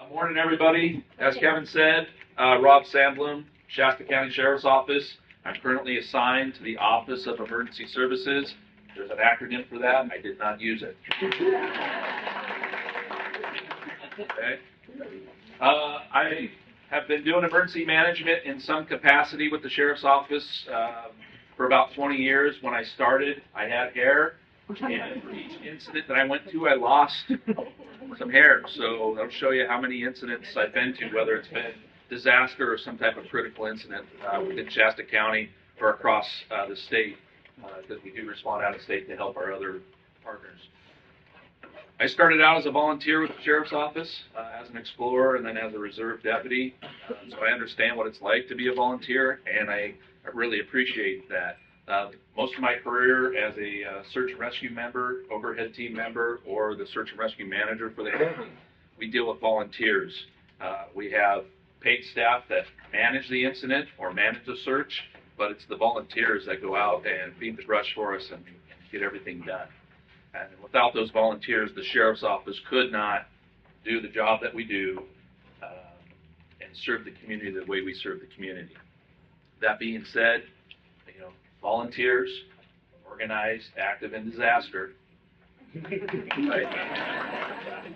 Morning, everybody. As Kevin said, Rob Sandbloom, Shasta County Sheriff's Office. I'm currently assigned to the Office of Emergency Services. There's an acronym for that. I did not use it. Okay. I have been doing emergency management in some capacity with the Sheriff's Office for about 20 years. When I started, I had hair, and for each incident that I went to, I lost some hair. So I'll show you how many incidents I've been to, whether it's been disaster or some type of critical incident within Shasta County or across the state, because we do respond out of state to help our other partners. I started out as a volunteer with the Sheriff's Office as an explorer and then as a reserve deputy. So I understand what it's like to be a volunteer, and I really appreciate that. Most of my career as a search and rescue member, overhead team member, or the search and rescue manager for the county, we deal with volunteers. We have paid staff that manage the incident or manage the search, but it's the volunteers that go out and beat the brush for us and get everything done. And without those volunteers, the Sheriff's Office could not do the job that we do and serve the community the way we serve the community. That being said, volunteers, organized, active in disaster. Right?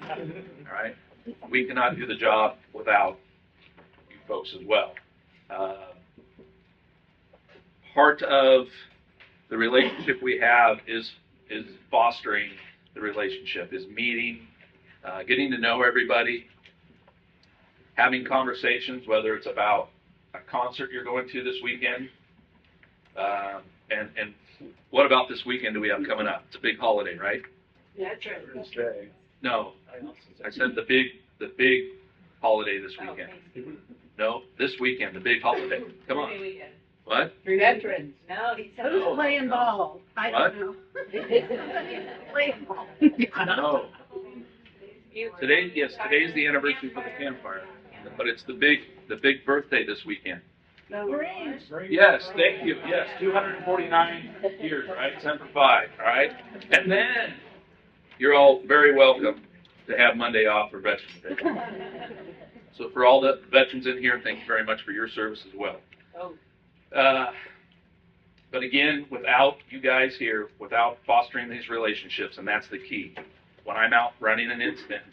All right. We cannot do the job without you folks as well. Part of the relationship we have is fostering the relationship, is meeting, getting to know everybody, having conversations, whether it's about a concert you're going to this weekend, and what about this weekend do we have coming up? It's a big holiday, right? Yeah, that's right. No, I said the big holiday this weekend. No, this weekend, the big holiday. Come on. What? Veterans. No, he said. Who's playing ball? I don't know. Playing ball. No. Today's the anniversary for the Campfire, but it's the big birthday this weekend. Yes, thank you. Yes, 249 years, right? 10 for 5, all right? And then you're all very welcome to have Monday off for Veterans Day. So for all the veterans in here, thank you very much for your service as well. But again, without you guys here, without fostering these relationships, and that's the key. When I'm out running an incident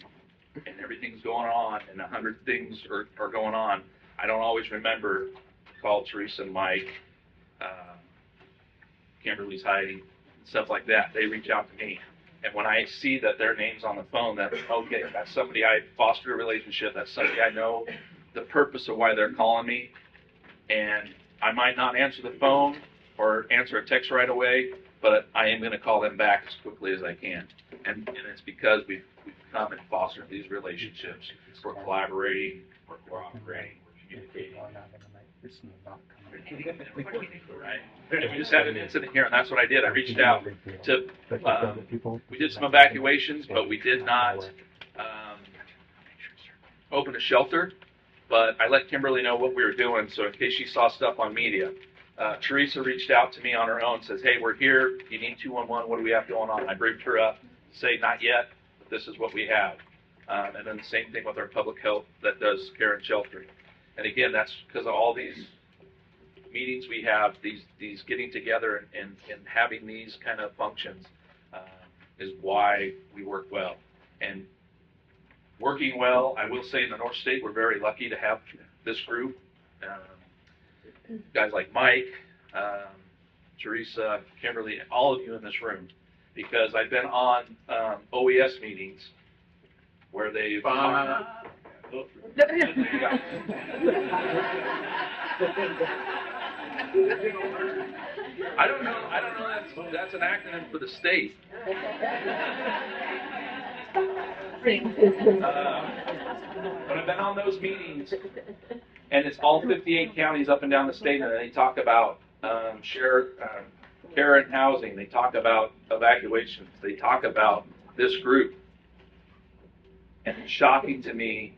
and everything's going on and 100 things are going on, I don't always remember to call Teresa and Mike, Kimberly's hiding, stuff like that. They reach out to me. And when I see that their name's on the phone, that's okay, that's somebody I fostered a relationship, that's somebody I know the purpose of why they're calling me. And I might not answer the phone or answer a text right away, but I am going to call them back as quickly as I can. And it's because we've come and fostered these relationships. We're collaborating, we're cooperating, we're communicating. Right? And we just had an incident here, and that's what I did. I reached out to, we did some evacuations, but we did not open a shelter. But I let Kimberly know what we were doing, so in case she saw stuff on media. Teresa reached out to me on her own, says, hey, we're here, you need 211, what do we have going on? I briefed her up, say, not yet, but this is what we have. And then the same thing with our public health that does care and sheltering. And again, that's because of all these meetings we have, these getting together and having these kind of functions is why we work well. And working well, I will say in the North State, we're very lucky to have this group. Guys like Mike, Teresa, Kimberly, and all of you in this room, because I've been on OES meetings where they've... I don't know that's an acronym for the state. But I've been on those meetings, and it's all 58 counties up and down the state, and they talk about care and housing. They talk about evacuations. They talk about this group. And it's shocking to me,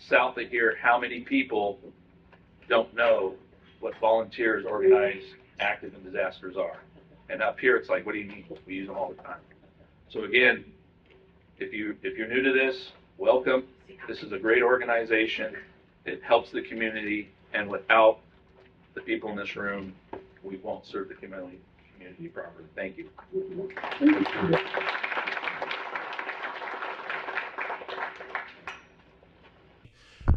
south of here, how many people don't know what volunteers, organized, active, and disasters are. And up here, it's like, what do you mean? We use them all the time. So again, if you're new to this, welcome. This is a great organization. It helps the community, and without the people in this room, we won't serve the community properly. Thank you.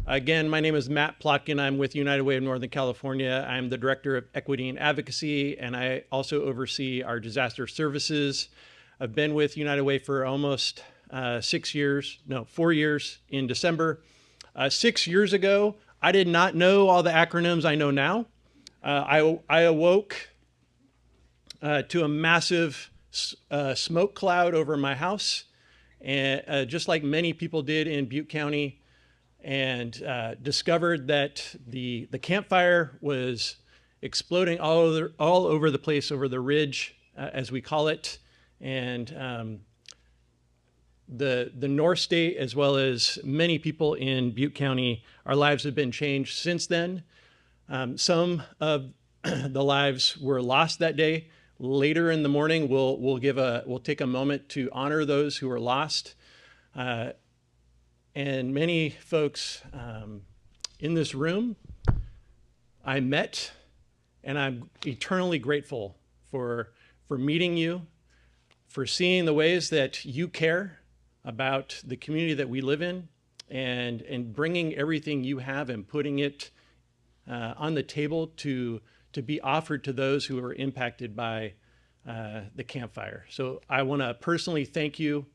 Again, my name is Matt Plotkin. I'm with United Way of Northern California. I'm the Director of Equity and Advocacy, and I also oversee our disaster services. I've been with United Way for almost 4 years in December. 6 years ago, I did not know all the acronyms I know now. I awoke to a massive smoke cloud over my house, and just like many people did in Butte County, and discovered that the campfire was exploding all over the place, over the ridge, as we call it, and the North State, as well as many people in Butte County, our lives have been changed since then. Some of the lives were lost that day. Later in the morning, we'll take a moment to honor those who were lost. And many folks in this room I met, and I'm eternally grateful for meeting you, for seeing the ways that you care about the community that we live in, and bringing everything you have and putting it on the table to be offered to those who are impacted by the campfire. So I want to personally thank you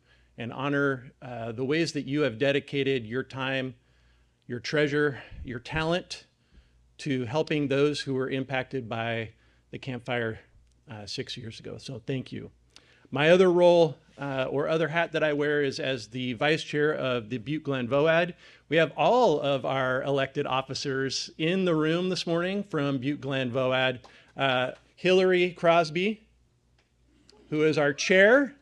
and honor the ways that you have dedicated your time, your treasure, your talent to helping those who were impacted by the campfire 6 years ago. So thank you. My other role or other hat that I wear is as the vice chair of the Butte Glen VOAD. We have all of our elected officers in the room this morning from Butte Glen VOAD. Hillary Crosby, who is our chair.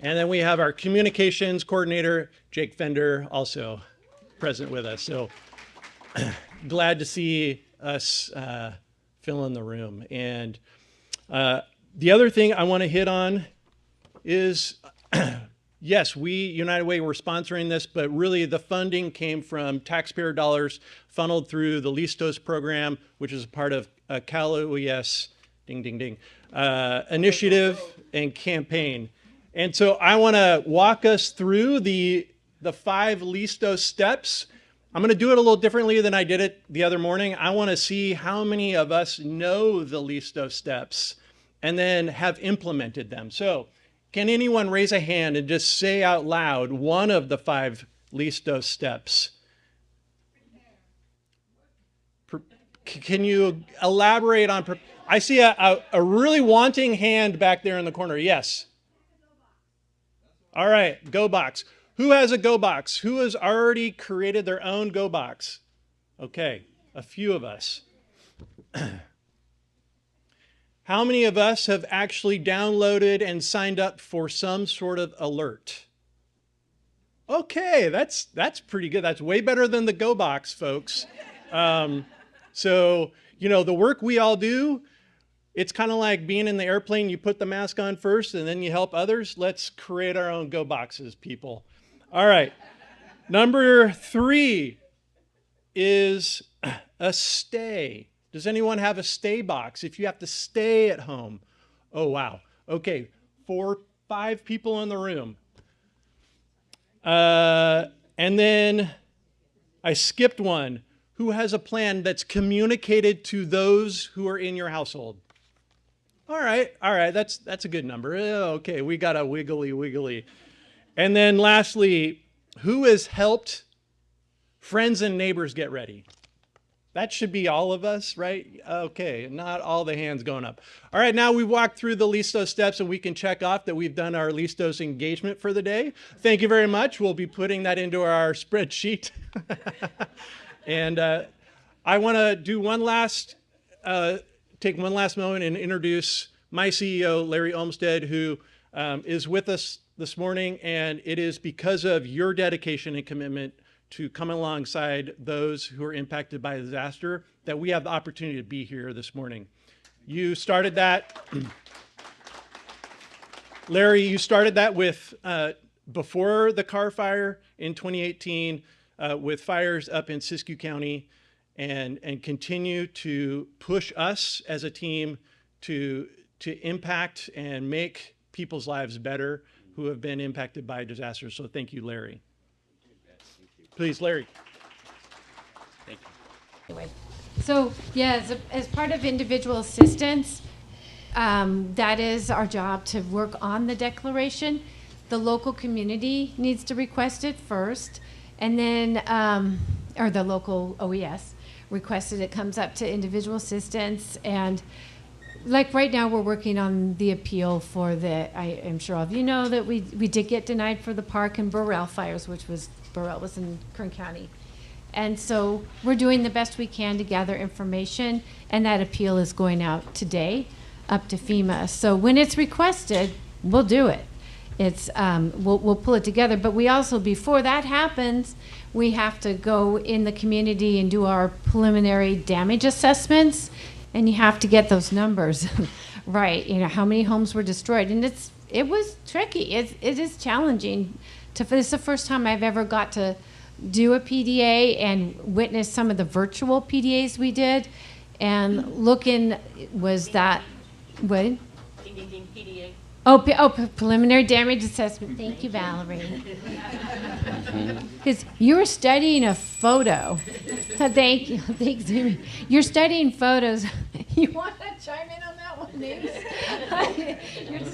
And then we have our communications coordinator, Jake Fender, also present with us. So glad to see us fill in the room. And the other thing I want to hit on is, yes, we, United Way, were sponsoring this, but really the funding came from taxpayer dollars funneled through the Listos program, which is a part of Cal OES, ding, ding, ding, initiative and campaign. And so I want to walk us through the 5 Listos steps. I'm going to do it a little differently than I did it the other morning. I want to see how many of us know the Listos steps and then have implemented them. So can anyone raise a hand and just say out loud one of the 5 Listos steps? Can you elaborate on? I see a really wanting hand back there in the corner. Yes. All right, Go Box. Who has a Go Box? Who has already created their own Go Box? Okay, a few of us. How many of us have actually downloaded and signed up for some sort of alert? Okay, that's pretty good. That's way better than the Go Box, folks. So, the work we all do, it's kind of like being in the airplane. You put the mask on first and then you help others. Let's create our own Go Boxes, people. All right. Number 3 is a stay. Does anyone have a stay box if you have to stay at home? Oh, wow. Okay. 5 people in the room. And then I skipped one. Who has a plan that's communicated to those who are in your household? All right, that's a good number. Okay, we got a wiggly. And then lastly, who has helped friends and neighbors get ready? That should be all of us, right? Okay, not all the hands going up. All right, now we've walked through the Listos steps and we can check off that we've done our Listos engagement for the day. Thank you very much. We'll be putting that into our spreadsheet. And I want to do take one last moment and introduce my CEO, Larry Olmsted, who is with us this morning. And it is because of your dedication and commitment to come alongside those who are impacted by the disaster that we have the opportunity to be here this morning. You started that, Larry, you started that with before the Carr fire in 2018, with fires up in Siskiyou County, and continue to push us as a team to impact and make people's lives better who have been impacted by disasters. So thank you, Larry. Please, Larry. Thank you. Anyway, so yeah, as part of individual assistance, that is our job to work on the declaration. The local community needs to request it first, and then, or the local OES requested it, comes up to individual assistance. And like right now, we're working on the appeal for I am sure all of you know that we did get denied for the Park and Burrell fires, Burrell was in Kern County. And so we're doing the best we can to gather information, and that appeal is going out today up to FEMA. So when it's requested, we'll do it. It's we'll pull it together, but we also, before that happens, we have to go in the community and do our preliminary damage assessments, and you have to get those numbers right. You know, how many homes were destroyed, and it was tricky. It is challenging. This is the first time I've ever got to do a PDA and witness some of the virtual PDAs we did, and looking was that what? Ding, ding, ding, PDA. Preliminary damage assessment. Thank you, Valerie. Because you were studying a photo. Thank you. Thanks, Amy. You're studying photos. You want to chime in on that one, Ames?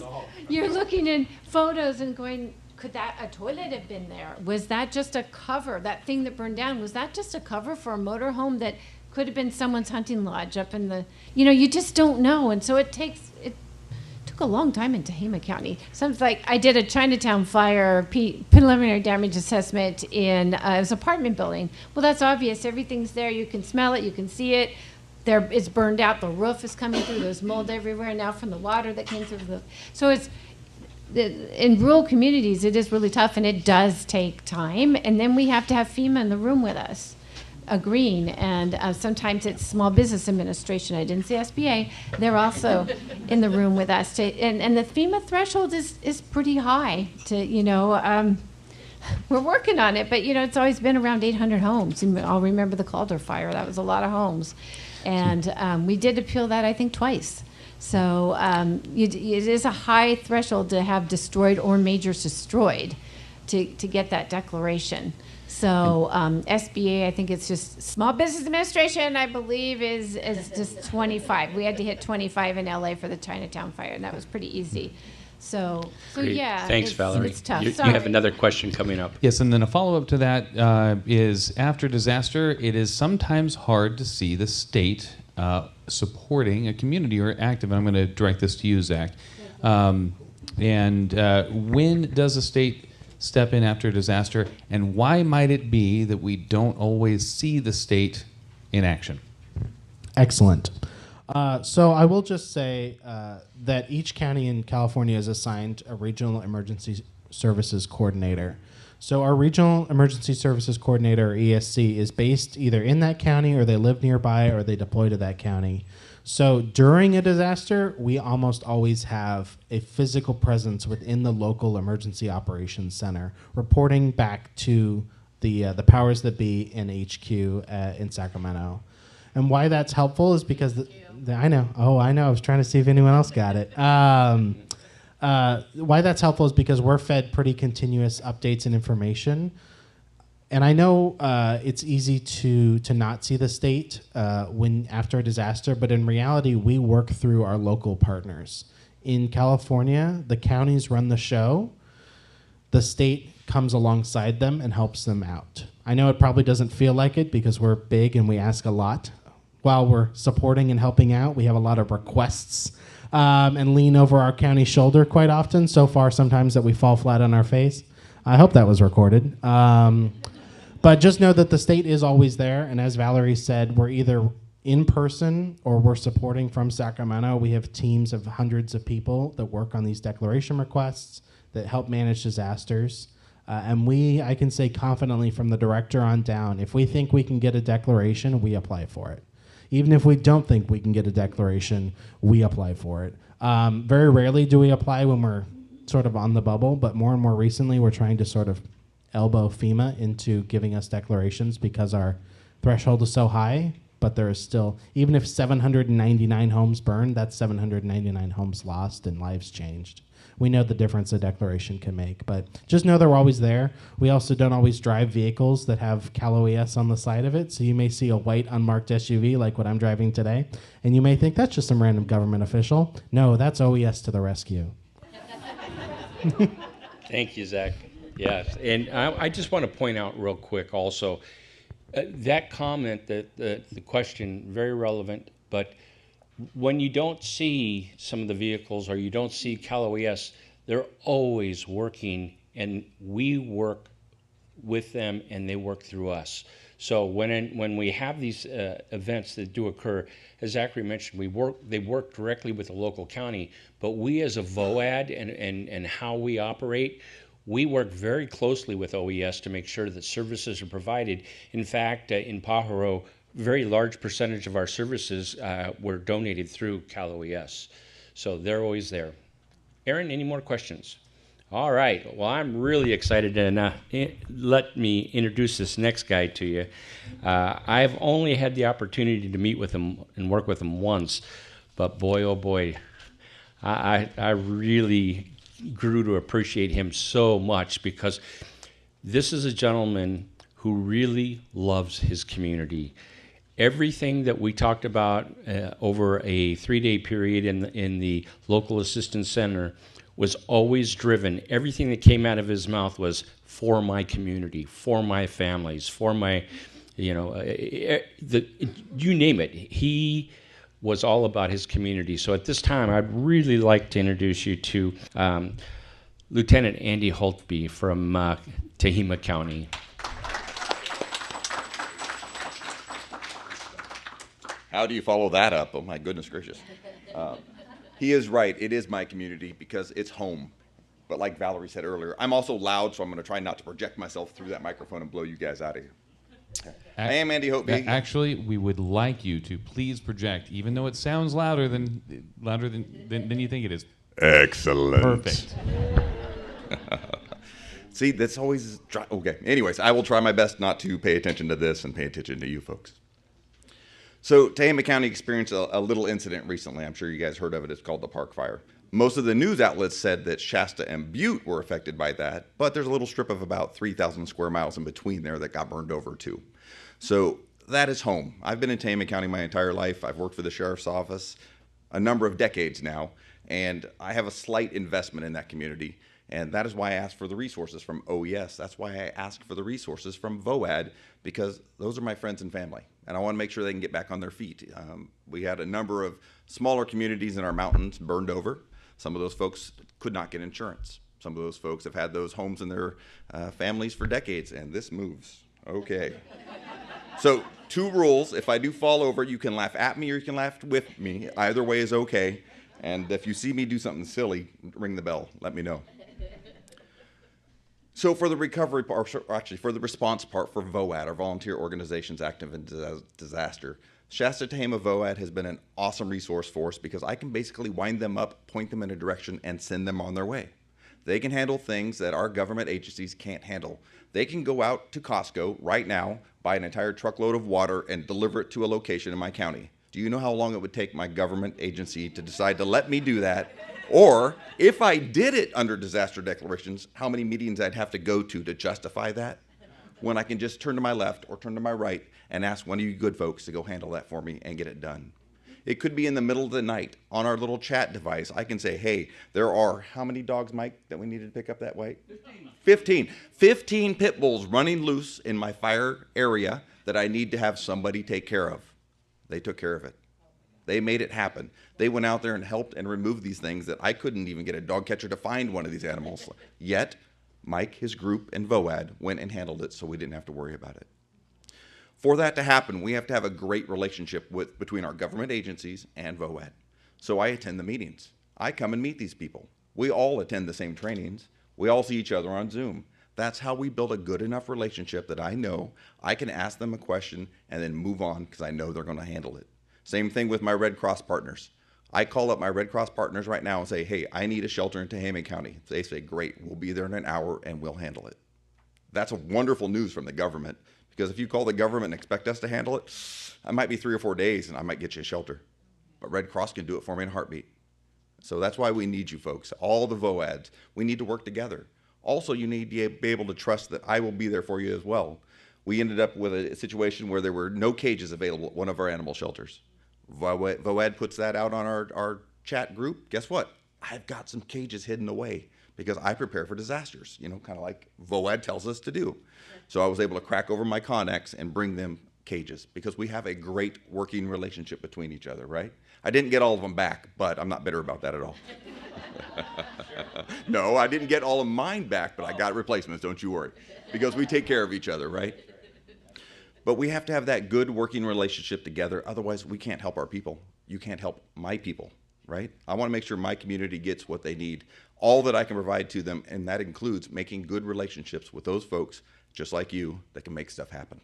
You're looking in photos and going, could a toilet have been there? Was that just a cover? That thing that burned down, was that just a cover for a motorhome that could have been someone's hunting lodge up in the, you just don't know. And so it took a long time in Tehama County. Something like I did a Chinatown fire preliminary damage assessment in an apartment building. Well, that's obvious. Everything's there. You can smell it. You can see it. It's burned out. The roof is coming through. There's mold everywhere now from the water that came through the roof. So in rural communities, it is really tough, and it does take time. And then we have to have FEMA in the room with us, agreeing, and sometimes it's Small Business Administration. I didn't say SBA. They're also in the room with us. And the FEMA threshold is pretty high. We're working on it, but it's always been around 800 homes. And I'll remember the Calder fire. That was a lot of homes, and we did appeal that, I think, twice. So it is a high threshold to have destroyed or majors destroyed to get that declaration. So SBA, I think it's just Small Business Administration, I believe, is just 25. We had to hit 25 in LA for the Chinatown fire, and that was pretty easy. So yeah. Thanks, Valerie. It's tough. You have another question coming up. Yes, and then a follow-up to that is after disaster, it is sometimes hard to see the state supporting a community or active. And I'm going to direct this to you, Zach. When does the state step in after a disaster, and why might it be that we don't always see the state in action? Excellent. So I will just say that each county in California is assigned a regional emergency services coordinator. So our regional emergency services coordinator, or ESC, is based either in that county, or they live nearby, or they deploy to that county. So during a disaster, we almost always have a physical presence within the local emergency operations center, reporting back to the powers that be in HQ in Sacramento. And why that's helpful is because I know. I was trying to see if anyone else got it. Why that's helpful is because we're fed pretty continuous updates and information. And I know it's easy to not see the state when after a disaster, but in reality, we work through our local partners. In California, the counties run the show. The state comes alongside them and helps them out. I know it probably doesn't feel like it because we're big and we ask a lot. While we're supporting and helping out, we have a lot of requests and lean over our county shoulder quite often. So far, sometimes that we fall flat on our face. I hope that was recorded. But just know that the state is always there. And as Valerie said, we're either in person or we're supporting from Sacramento. We have teams of hundreds of people that work on these declaration requests that help manage disasters. And I can say confidently from the director on down, if we think we can get a declaration, we apply for it. Even if we don't think we can get a declaration, we apply for it. Very rarely do we apply when we're sort of on the bubble, but more and more recently, we're trying to sort of elbow FEMA into giving us declarations because our threshold is so high. But there is still, even if 799 homes burned, that's 799 homes lost and lives changed. We know the difference a declaration can make, but just know they're always there. We also don't always drive vehicles that have Cal OES on the side of it, so you may see a white unmarked SUV like what I'm driving today, and you may think that's just some random government official. No, that's OES to the rescue. Thank you, Zach. Yes, and I just want to point out real quick also, that comment, the question, very relevant, but when you don't see some of the vehicles or you don't see Cal OES, they're always working, and we work with them and they work through us. So when we have these events that do occur, as Zachary mentioned, they work directly with the local county, but we as a VOAD and how we operate, we work very closely with OES to make sure that services are provided. In fact, in Pajaro, very large percentage of our services were donated through Cal OES. So they're always there. Aaron, any more questions? All right. Well, I'm really excited, and let me introduce this next guy to you. I've only had the opportunity to meet with him and work with him once, but boy, oh boy, I really grew to appreciate him so much because this is a gentleman who really loves his community. Everything that we talked about over a 3-day period in the local assistance center was always driven. Everything that came out of his mouth was for my community, for my families, for my, you name it. He was all about his community. So at this time, I'd really like to introduce you to Lieutenant Andy Houghtby from Tehama County. How do you follow that up? Oh my goodness gracious. He is right. It is my community because it's home. But like Valerie said earlier, I'm also loud, so I'm going to try not to project myself through that microphone and blow you guys out of here. I am Andy Houghtby. Actually, we would like you to please project, even though it sounds louder than you think it is. Excellent. Perfect. See, that's always okay. Anyways, I will try my best not to pay attention to this and pay attention to you folks. So Tehama County experienced a little incident recently. I'm sure you guys heard of it. It's called the Park Fire. Most of the news outlets said that Shasta and Butte were affected by that, but there's a little strip of about 3,000 square miles in between there that got burned over too. So that is home. I've been in Tehama County my entire life. I've worked for the sheriff's office a number of decades now, and I have a slight investment in that community. And that is why I asked for the resources from OES. That's why I asked for the resources from VOAD, because those are my friends and family. And I want to make sure they can get back on their feet. We had a number of smaller communities in our mountains burned over. Some of those folks could not get insurance. Some of those folks have had those homes in their families for decades, and this moves. Okay. So 2 rules. If I do fall over, you can laugh at me or you can laugh with me. Either way is okay. And if you see me do something silly, ring the bell. Let me know. So for the recovery part, or actually for the response part for VOAD, our Volunteer Organizations Active in Disaster, Shasta Tehama VOAD has been an awesome resource for us because I can basically wind them up, point them in a direction, and send them on their way. They can handle things that our government agencies can't handle. They can go out to Costco right now, buy an entire truckload of water, and deliver it to a location in my county. Do you know how long it would take my government agency to decide to let me do that? Or if I did it under disaster declarations, how many meetings I'd have to go to justify that? When I can just turn to my left or turn to my right and ask one of you good folks to go handle that for me and get it done. It could be in the middle of the night on our little chat device. I can say, hey, there are how many dogs, Mike, that we needed to pick up that way? 15. 15 pit bulls running loose in my fire area that I need to have somebody take care of. They took care of it. They made it happen. They went out there and helped and removed these things that I couldn't even get a dog catcher to find one of these animals. Yet, Mike, his group, and VOAD went and handled it so we didn't have to worry about it. For that to happen, we have to have a great relationship between our government agencies and VOAD. So I attend the meetings. I come and meet these people. We all attend the same trainings. We all see each other on Zoom. That's how we build a good enough relationship that I know I can ask them a question and then move on because I know they're going to handle it. Same thing with my Red Cross partners. I call up my Red Cross partners right now and say, hey, I need a shelter in Tehama County. They say, great, we'll be there in an hour and we'll handle it. That's a wonderful news from the government, because if you call the government and expect us to handle it, I might be 3 or 4 days and I might get you a shelter. But Red Cross can do it for me in a heartbeat. So that's why we need you folks, all the VOADs. We need to work together. Also, you need to be able to trust that I will be there for you as well. We ended up with a situation where there were no cages available at one of our animal shelters. VOAD puts that out on our chat group. Guess what? I've got some cages hidden away because I prepare for disasters, you know, kind of like VOAD tells us to do. So I was able to crack over my Connex and bring them cages because we have a great working relationship between each other, right? I didn't get all of them back, but I'm not bitter about that at all. No, I didn't get all of mine back, but I got replacements, don't you worry, because we take care of each other, right? But we have to have that good working relationship together. Otherwise, we can't help our people. You can't help my people, right? I want to make sure my community gets what they need, all that I can provide to them, and that includes making good relationships with those folks, just like you, that can make stuff happen.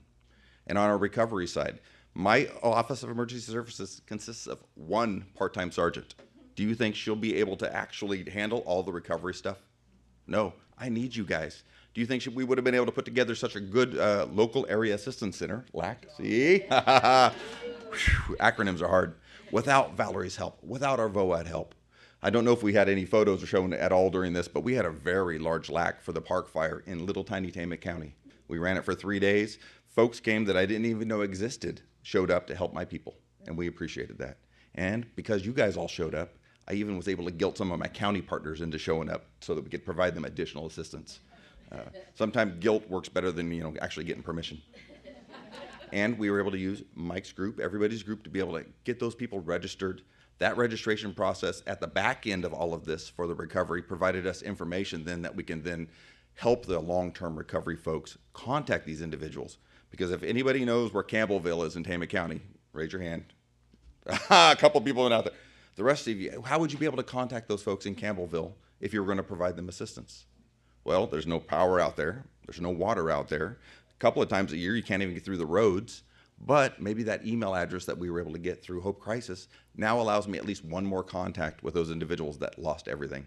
And on our recovery side, my Office of Emergency Services consists of 1 part-time sergeant. Do you think she'll be able to actually handle all the recovery stuff? No, I need you guys. Do you think we would have been able to put together such a good local area assistance center, LAC, see? Acronyms are hard. Without Valerie's help, without our VOAD help. I don't know if we had any photos shown at all during this, but we had a very large LAC for the park fire in little tiny Tehama County. We ran it for 3 days. Folks came that I didn't even know existed, showed up to help my people, and we appreciated that. And because you guys all showed up, I even was able to guilt some of my county partners into showing up so that we could provide them additional assistance. Sometimes guilt works better than, you know, actually getting permission. And we were able to use Mike's group, everybody's group, to be able to get those people registered. That registration process at the back end of all of this for the recovery provided us information then that we can then help the long-term recovery folks contact these individuals. Because if anybody knows where Campbellville is in Tehama County, raise your hand. A couple people went out there. The rest of you, how would you be able to contact those folks in Campbellville if you were going to provide them assistance? Well, there's no power out there. There's no water out there. A couple of times a year, you can't even get through the roads. But maybe that email address that we were able to get through Hope Crisis now allows me at least one more contact with those individuals that lost everything.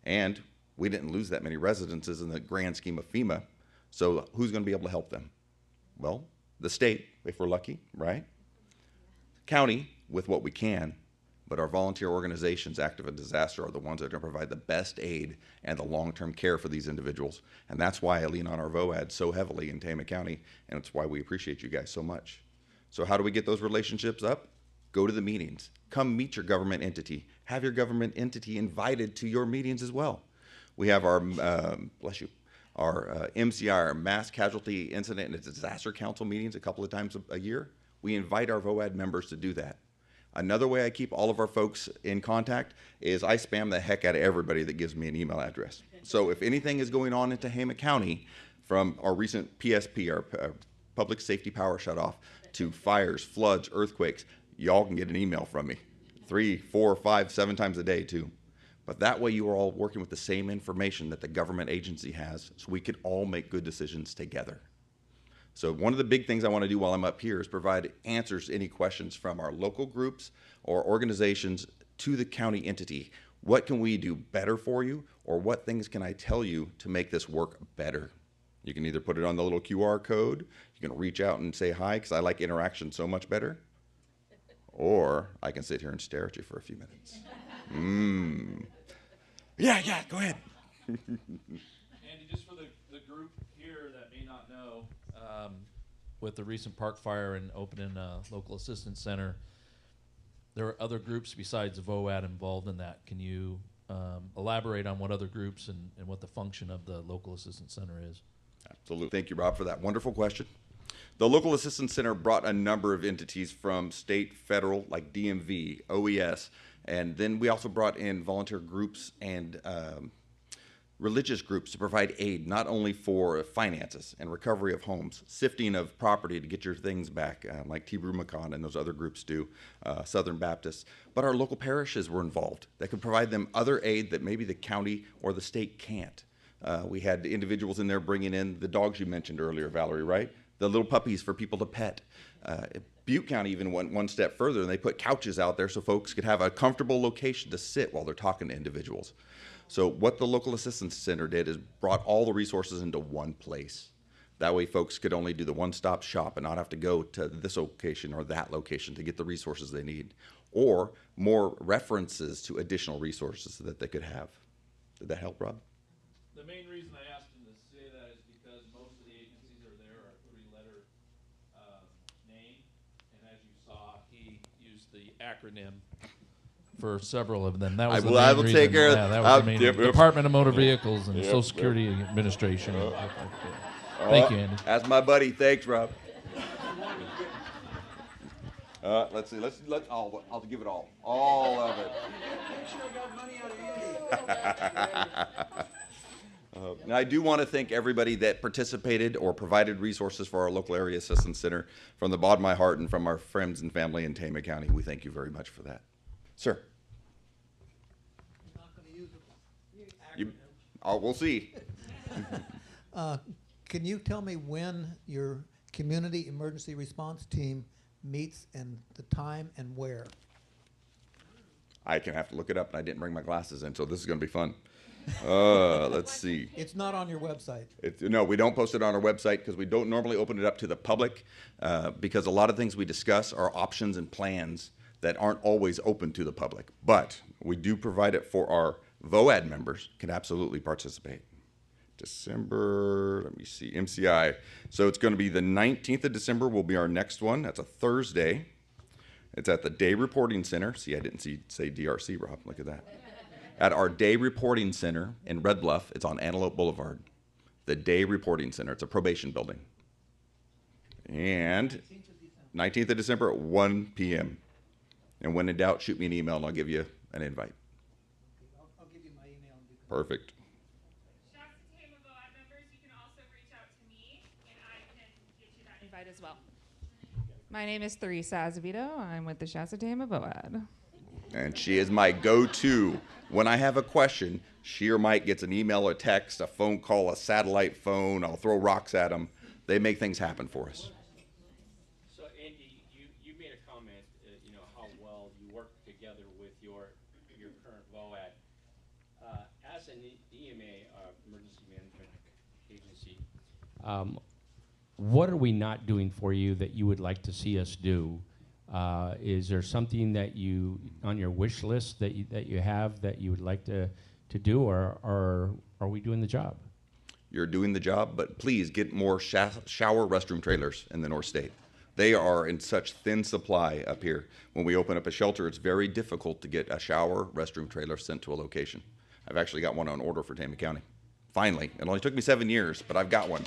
And we didn't lose that many residences in the grand scheme of FEMA. So who's going to be able to help them? Well, the state, if we're lucky, right? County, with what we can. But our volunteer organizations active in disaster are the ones that are going to provide the best aid and the long-term care for these individuals. And that's why I lean on our VOAD so heavily in Tehama County, and it's why we appreciate you guys so much. So how do we get those relationships up? Go to the meetings. Come meet your government entity. Have your government entity invited to your meetings as well. We have our, our MCI, our Mass Casualty Incident and Disaster Council meetings a couple of times a year. We invite our VOAD members to do that. Another way I keep all of our folks in contact is I spam the heck out of everybody that gives me an email address. So if anything is going on in Tehama County, from our recent PSP, our Public Safety Power Shutoff, to fires, floods, earthquakes, y'all can get an email from me 3, 4, 5, 7 times a day too. But that way you are all working with the same information that the government agency has, so we could all make good decisions together. So one of the big things I want to do while I'm up here is provide answers to any questions from our local groups or organizations to the county entity. What can we do better for you, or what things can I tell you to make this work better? You can either put it on the little QR code, you can reach out and say hi, because I like interaction so much better, or I can sit here and stare at you for a few minutes. Yeah, go ahead. Andy, just for the group here that may not know, with the recent park fire and opening a local assistance center, there are other groups besides VOAD involved in that. Can you elaborate on what other groups and what the function of the local assistance center is? Absolutely. Thank you, Rob, for that wonderful question. The Local Assistance Center brought a number of entities from state, federal, like DMV, OES, and then we also brought in volunteer groups and religious groups to provide aid, not only for finances and recovery of homes, sifting of property to get your things back, like T-Brumacon and those other groups do, Southern Baptists, but our local parishes were involved that could provide them other aid that maybe the county or the state can't. We had individuals in there bringing in the dogs you mentioned earlier, Valerie, right? The little puppies for people to pet. Butte County even went one step further, and they put couches out there so folks could have a comfortable location to sit while they're talking to individuals. So what the Local Assistance Center did is brought all the resources into one place. That way folks could only do the one-stop shop and not have to go to this location or that location to get the resources they need, or more references to additional resources that they could have. Did that help, Rob? The main reason I asked him to say that is because most of the agencies that are there are three-letter name, and as you saw, he used the acronym for several of them. That was the main I will reason. take care of that. That was the main yep, yep. Department of Motor Vehicles and Social Security Administration. Thank you, Andy. That's my buddy. Thanks, Rob. Let's see. I'll give it all of it. And I do want to thank everybody that participated or provided resources for our local area assistance center from the bottom of my heart and from our friends and family in Tehama County. We thank you very much for that, sir. We'll see. Can you tell me when your community emergency response team meets and the time and where? I can have to look it up, and I didn't bring my glasses in, so this is going to be fun. Let's see. It's not on your website. No, we don't post it on our website because we don't normally open it up to the public because a lot of things we discuss are options and plans that aren't always open to the public. But we do provide it for our VOAD members can absolutely participate. December, let me see, MCI. So it's going to be the 19th of December will be our next one. That's a Thursday. It's at the Day Reporting Center. See, I didn't say DRC, Rob. Look at that. At our Day Reporting Center in Red Bluff. It's on Antelope Boulevard. The Day Reporting Center. It's a probation building. And 19th of December at 1 p.m. And when in doubt, shoot me an email and I'll give you an invite. I'll give you my email. Perfect. Invite as well. My name is Theresa Azevedo. I'm with the Shasta Tehama VOAD. And she is my go-to. When I have a question, she or Mike gets an email or text, a phone call, a satellite phone. I'll throw rocks at them. They make things happen for us. So, Andy, you made a comment, how well you work together with your current VOAD. As an EMA, Emergency Management Agency, what are we not doing for you that you would like to see us do? Is there something that you on your wish list that you have that you would like to do, or are we doing the job? You're doing the job, but please get more shower restroom trailers in the North State. They are in such thin supply up here. When we open up a shelter, it's very difficult to get a shower restroom trailer sent to a location. I've actually got one on order for Tehama County. Finally, it only took me 7 years, but I've got one.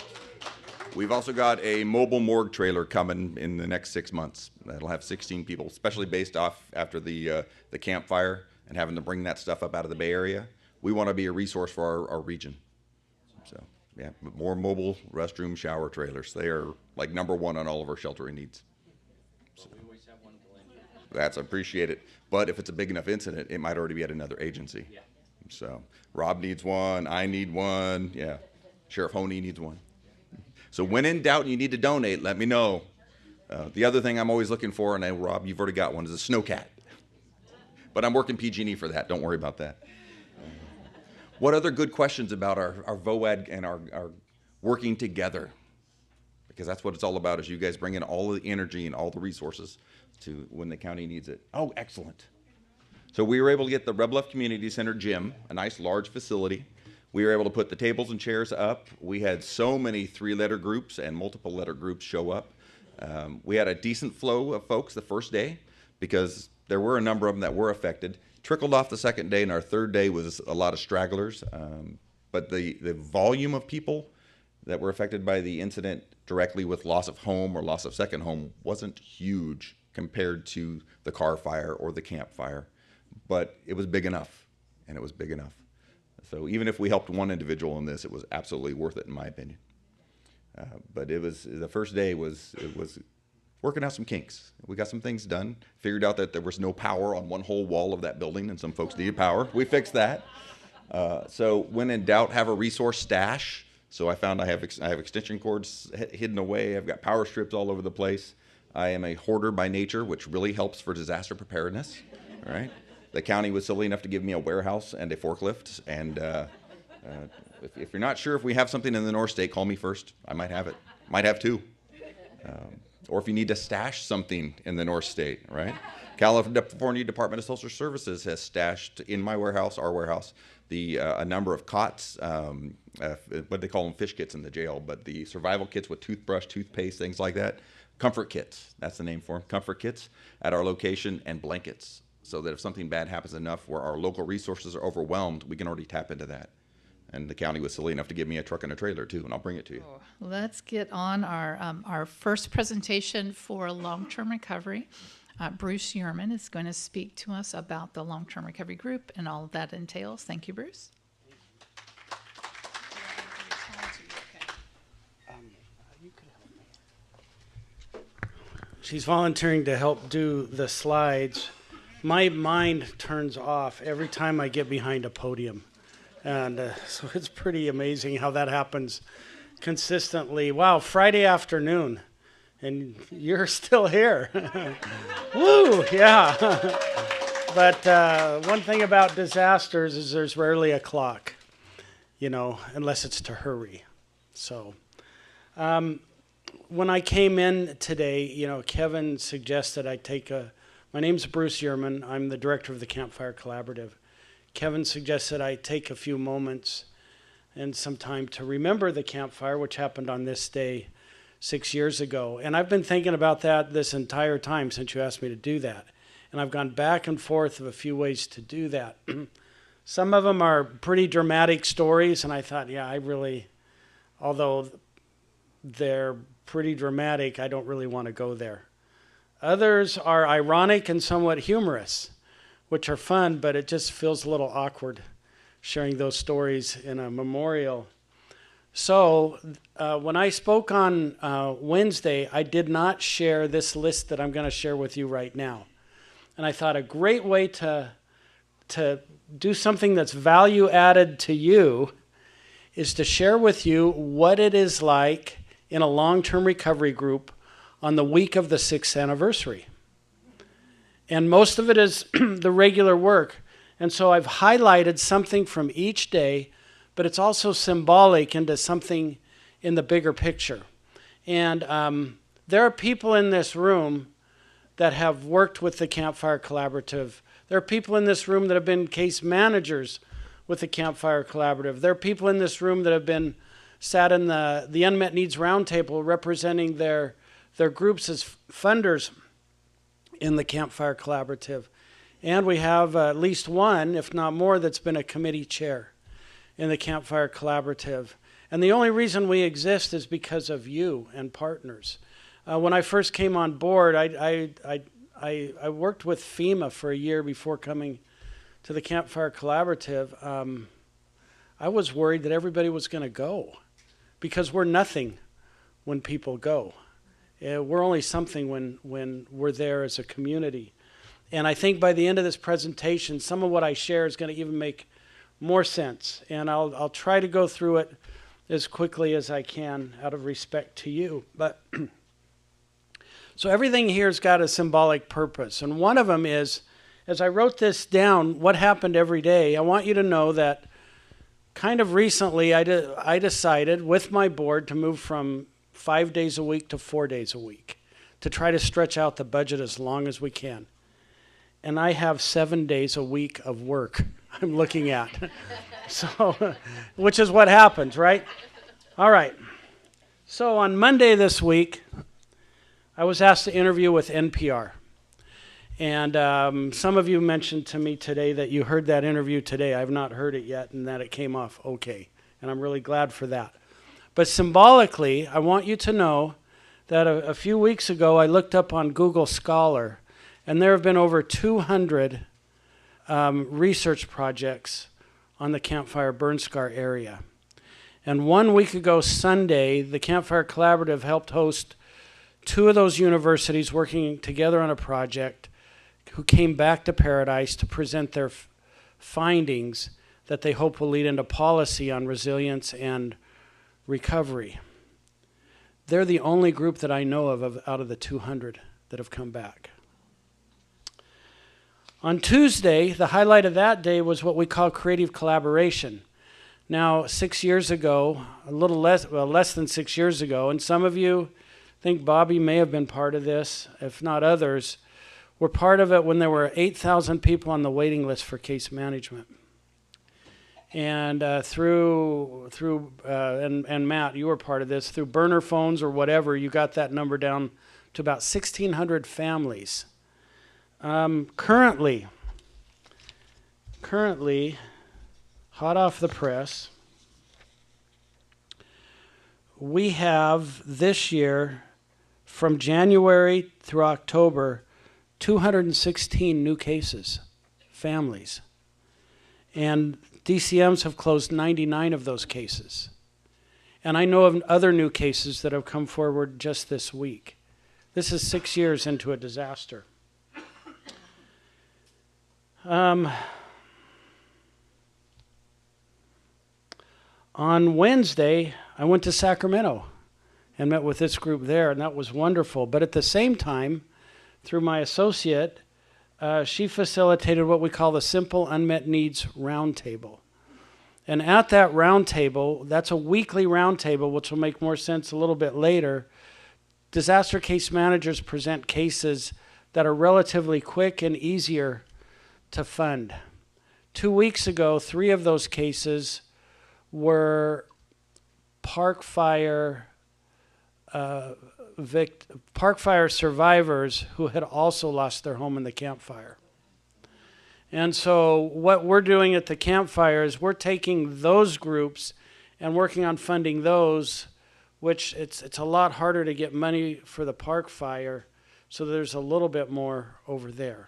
We've also got a mobile morgue trailer coming in the next 6 months. That'll have 16 people, especially based off after the Campfire and having to bring that stuff up out of the Bay Area. We want to be a resource for our region. So, yeah, more mobile restroom shower trailers. They are like #1 on all of our sheltering needs. So, we always have one blend. That's appreciated. But if it's a big enough incident, it might already be at another agency. Yeah. So Rob needs one. I need one. Yeah. Sheriff Honey needs one. So when in doubt and you need to donate, let me know. The other thing I'm always looking for, and Rob, you've already got one, is a snowcat. But I'm working PG&E for that. Don't worry about that. What other good questions about our VOAD and our working together? Because that's what it's all about, is you guys bring in all the energy and all the resources to when the county needs it. Oh, excellent. So we were able to get the Red Bluff Community Center gym, a nice large facility. We were able to put the tables and chairs up. We had so many 3-letter groups and multiple letter groups show up. We had a decent flow of folks the first day because there were a number of them that were affected. Trickled off the second day, and our third day was a lot of stragglers. But the volume of people that were affected by the incident directly with loss of home or loss of second home wasn't huge compared to the car fire or the campfire. But it was big enough, and it was big enough. So even if we helped one individual in this, it was absolutely worth it, in my opinion. But the first day was working out some kinks. We got some things done. Figured out that there was no power on one whole wall of that building, and some folks needed power. We fixed that. So when in doubt, have a resource stash. So I found I have extension cords hidden away. I've got power strips all over the place. I am a hoarder by nature, which really helps for disaster preparedness. All right. The county was silly enough to give me a warehouse and a forklift. And if you're not sure if we have something in the North State, call me first. I might have it. Might have two. Or if you need to stash something in the North State, right? California Department of Social Services has stashed in my warehouse, our warehouse, a number of cots, what they call them, fish kits in the jail, but the survival kits with toothbrush, toothpaste, things like that. Comfort kits, that's the name for them, comfort kits at our location, and blankets, so that if something bad happens enough where our local resources are overwhelmed, we can already tap into that. And the county was silly enough to give me a truck and a trailer too, and I'll bring it to you. Let's get on our first presentation for long-term recovery. Bruce Yerman is going to speak to us about the long-term recovery group and all that entails. Thank you, Bruce. She's volunteering to help do the slides. My mind turns off every time I get behind a podium. And so it's pretty amazing how that happens consistently. Wow, Friday afternoon, and you're still here. Woo, yeah. But one thing about disasters is there's rarely a clock, unless it's to hurry. So when I came in today, Kevin suggested I take my name's Bruce Yerman. I'm the director of the Campfire Collaborative. Kevin suggested I take a few moments and some time to remember the campfire, which happened on this day 6 years ago. And I've been thinking about that this entire time since you asked me to do that. And I've gone back and forth of a few ways to do that. Some of them are pretty dramatic stories, and I thought, although they're pretty dramatic, I don't really want to go there. Others are ironic and somewhat humorous, which are fun, but it just feels a little awkward sharing those stories in a memorial. So when I spoke on Wednesday, I did not share this list that I'm going to share with you right now. And I thought a great way to do something that's value added to you is to share with you what it is like in a long-term recovery group on the week of the 6th anniversary. And most of it is the regular work. And so I've highlighted something from each day, but it's also symbolic into something in the bigger picture. And there are people in this room that have worked with the Campfire Collaborative. There are people in this room that have been case managers with the Campfire Collaborative. There are people in this room that have sat in the Unmet Needs Roundtable representing their groups as funders in the Campfire Collaborative. And we have at least one, if not more, that's been a committee chair in the Campfire Collaborative. And the only reason we exist is because of you and partners. When I first came on board, I worked with FEMA for a year before coming to the Campfire Collaborative. I was worried that everybody was going to go because we're nothing when people go. We're only something when we're there as a community. And I think by the end of this presentation, some of what I share is going to even make more sense. And I'll try to go through it as quickly as I can out of respect to you. But so everything here's got a symbolic purpose. And one of them is, as I wrote this down, what happened every day, I want you to know that kind of recently I decided with my board to move from 5 days a week to 4 days a week to try to stretch out the budget as long as we can. And I have 7 days a week of work I'm looking at. So, which is what happens, right? All right. So on Monday this week, I was asked to interview with NPR. And some of you mentioned to me today that you heard that interview today. I've not heard it yet, and that it came off okay. And I'm really glad for that. But symbolically, I want you to know that a few weeks ago, I looked up on Google Scholar, and there have been over 200 research projects on the Campfire Burn Scar area. And 1 week ago Sunday, the Campfire Collaborative helped host 2 of those universities working together on a project who came back to Paradise to present their findings that they hope will lead into policy on resilience and recovery. They're the only group that I know of out of the 200 that have come back. On Tuesday, the highlight of that day was what we call creative collaboration. Now, 6 years ago, less than 6 years ago, and some of you, I think Bobby may have been part of this, if not others, were part of it when there were 8,000 people on the waiting list for case management. And and Matt, you were part of this, through burner phones or whatever, you got that number down to about 1,600 families. Currently, hot off the press, we have this year, from January through October, 216 new cases, families. And DCMs have closed 99 of those cases. And I know of other new cases that have come forward just this week. This is 6 years into a disaster. On Wednesday, I went to Sacramento and met with this group there, and that was wonderful. But at the same time, through my associate, she facilitated what we call the Simple Unmet Needs Roundtable. And at that roundtable, that's a weekly roundtable, which will make more sense a little bit later, disaster case managers present cases that are relatively quick and easier to fund. 2 weeks ago, 3 of those cases were park fire survivors who had also lost their home in the Campfire. And so what we're doing at the Campfire is we're taking those groups and working on funding those, which it's a lot harder to get money for the park fire, so there's a little bit more over there.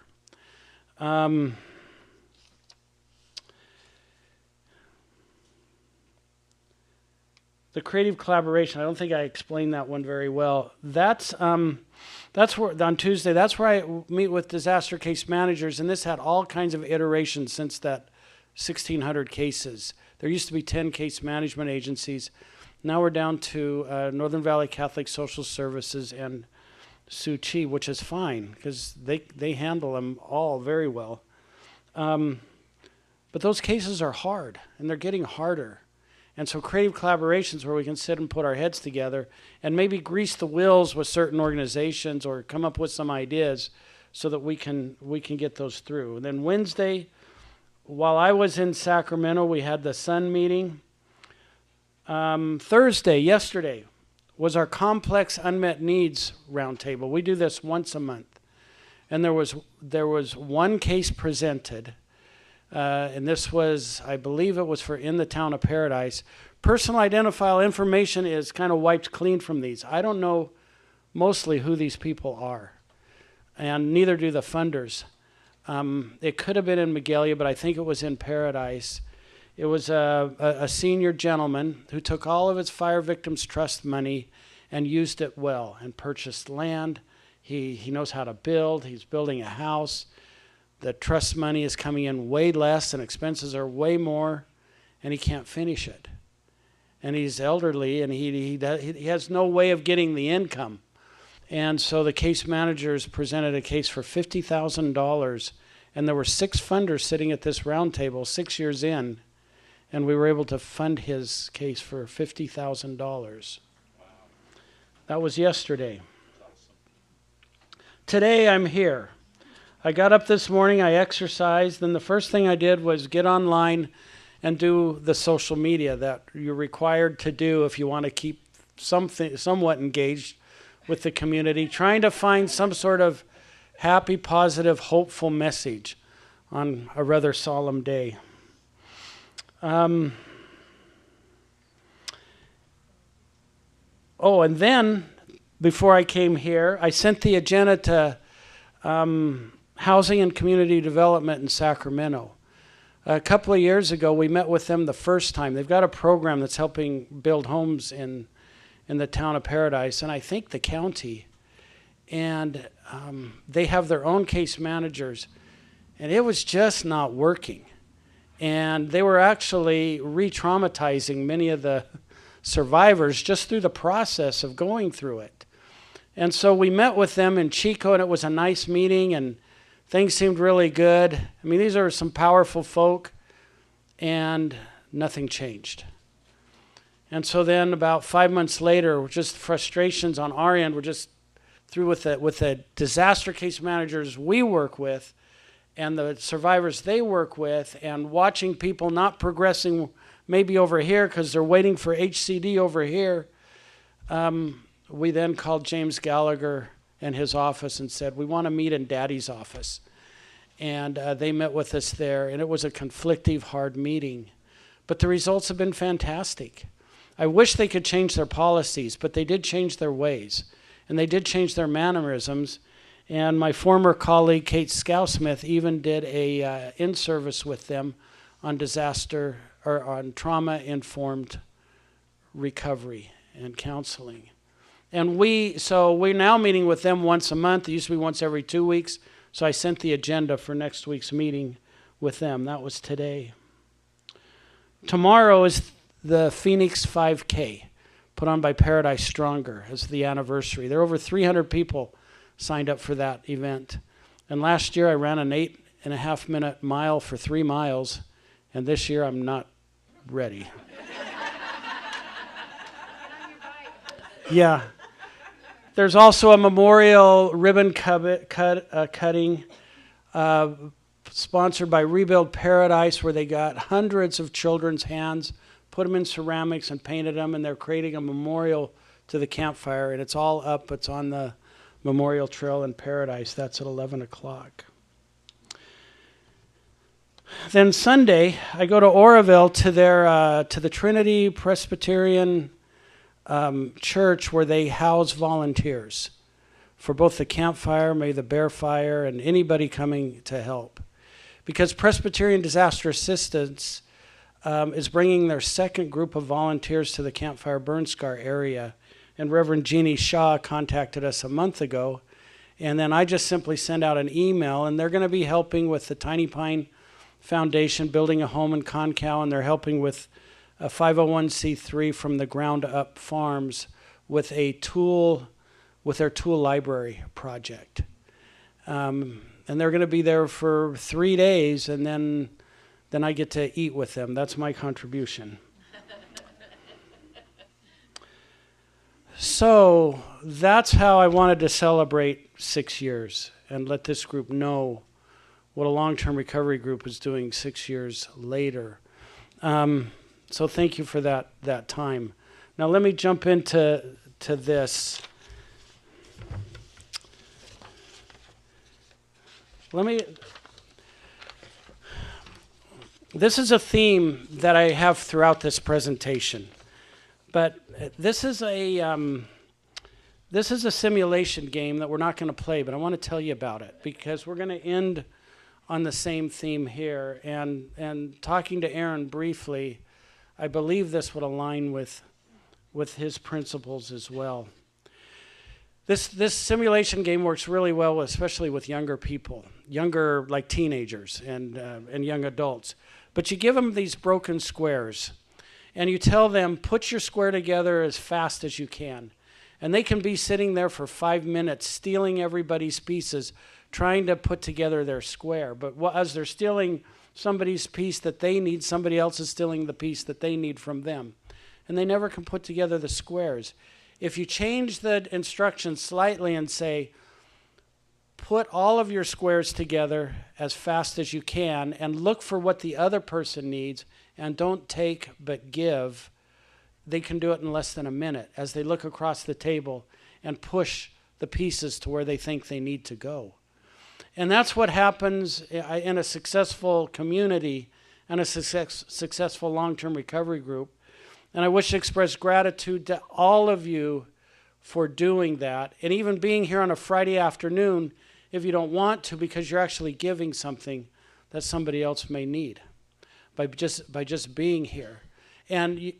The creative collaboration, I don't think I explained that one very well. That's where, on Tuesday, that's where I meet with disaster case managers, and this had all kinds of iterations since that 1,600 cases. There used to be 10 case management agencies. Now we're down to Northern Valley Catholic Social Services and Suu Kyi, which is fine, because they handle them all very well. But those cases are hard, and they're getting harder. And so creative collaborations where we can sit and put our heads together and maybe grease the wheels with certain organizations or come up with some ideas so that we can get those through. And then Wednesday, while I was in Sacramento, we had the Sun meeting. Thursday, yesterday, was our Complex Unmet Needs Roundtable. We do this once a month. And there was one case presented. And this was, I believe it was for In the Town of Paradise. Personal identifiable information is kind of wiped clean from these. I don't know mostly who these people are, and neither do the funders. It could have been in Magalia, but I think it was in Paradise. It was a senior gentleman who took all of his fire victims' trust money and used it well and purchased land. He knows how to build. He's building a house. The trust money is coming in way less and expenses are way more, and he can't finish it. And he's elderly, and he has no way of getting the income. And so the case managers presented a case for $50,000, and there were 6 funders sitting at this round table 6 years in, and we were able to fund his case for $50,000. Wow. That was yesterday. Today I'm here. I got up this morning, I exercised, and the first thing I did was get online and do the social media that you're required to do if you want to keep somewhat engaged with the community, trying to find some sort of happy, positive, hopeful message on a rather solemn day. And then, before I came here, I sent the agenda to Housing and Community Development in Sacramento. A couple of years ago, we met with them the first time. They've got a program that's helping build homes in the town of Paradise, and I think the county. And they have their own case managers, and it was just not working. And they were actually re-traumatizing many of the survivors just through the process of going through it. And so we met with them in Chico, and it was a nice meeting, and things seemed really good. I mean, these are some powerful folk, and nothing changed. And so then about 5 months later, just frustrations on our end, we're just through with the disaster case managers we work with and the survivors they work with, and watching people not progressing maybe over here because they're waiting for HCD over here. We then called James Gallagher and his office and said, we want to meet in Daddy's office. And they met with us there, and it was a conflictive, hard meeting. But the results have been fantastic. I wish they could change their policies, but they did change their ways, and they did change their mannerisms. And my former colleague, Kate Scousmith, even did a in-service with them on disaster or on trauma-informed recovery and counseling. And we're now meeting with them once a month. It used to be once every 2 weeks. So I sent the agenda for next week's meeting with them. That was today. Tomorrow is the Phoenix 5K, put on by Paradise Stronger as the anniversary. There are over 300 people signed up for that event. And last year I ran an 8.5-minute mile for 3 miles. And this year I'm not ready. Yeah. There's also a memorial ribbon cutting sponsored by Rebuild Paradise, where they got hundreds of children's hands, put them in ceramics and painted them, and they're creating a memorial to the campfire, and it's all up. It's on the Memorial Trail in Paradise. That's at 11 o'clock. Then Sunday, I go to Oroville to the Trinity Presbyterian church, where they house volunteers for both the Campfire, maybe the Bear Fire, and anybody coming to help. Because Presbyterian Disaster Assistance is bringing their second group of volunteers to the Campfire Burn Scar area. And Reverend Jeannie Shaw contacted us a month ago. And then I just simply sent out an email, and they're going to be helping with the Tiny Pine Foundation, building a home in Concow, and they're helping with a 501c3 from the Ground Up Farms with their tool library project. And they're going to be there for 3 days, and then I get to eat with them. That's my contribution. So that's how I wanted to celebrate 6 years and let this group know what a long-term recovery group is doing 6 years later. So thank you for that time. Now let me jump into this. This is a theme that I have throughout this presentation, but this is a simulation game that we're not going to play, but I want to tell you about it because we're going to end on the same theme here. And talking to Aaron briefly, I believe this would align with his principles as well. This simulation game works really well, especially with younger people, younger like teenagers and young adults. But you give them these broken squares, and you tell them, put your square together as fast as you can. And they can be sitting there for 5 minutes, stealing everybody's pieces, trying to put together their square. But as they're stealing somebody's piece that they need, somebody else is stealing the piece that they need from them. And they never can put together the squares. If you change the instructions slightly and say, put all of your squares together as fast as you can and look for what the other person needs and don't take but give, they can do it in less than a minute as they look across the table and push the pieces to where they think they need to go. And that's what happens in a successful community and a successful long-term recovery group. And I wish to express gratitude to all of you for doing that, and even being here on a Friday afternoon if you don't want to, because you're actually giving something that somebody else may need by just being here. And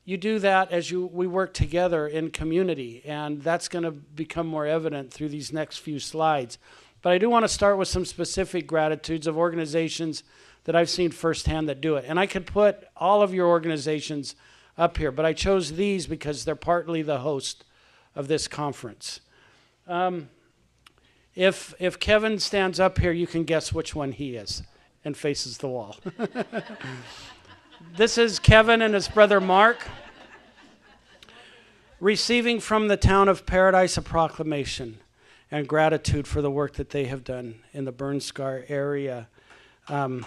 you do that as we work together in community, and that's going to become more evident through these next few slides. But I do want to start with some specific gratitudes of organizations that I've seen firsthand that do it. And I could put all of your organizations up here, but I chose these because they're partly the host of this conference. If Kevin stands up here, you can guess which one he is and faces the wall. This is Kevin and his brother Mark receiving from the town of Paradise a proclamation and gratitude for the work that they have done in the burn scar area. And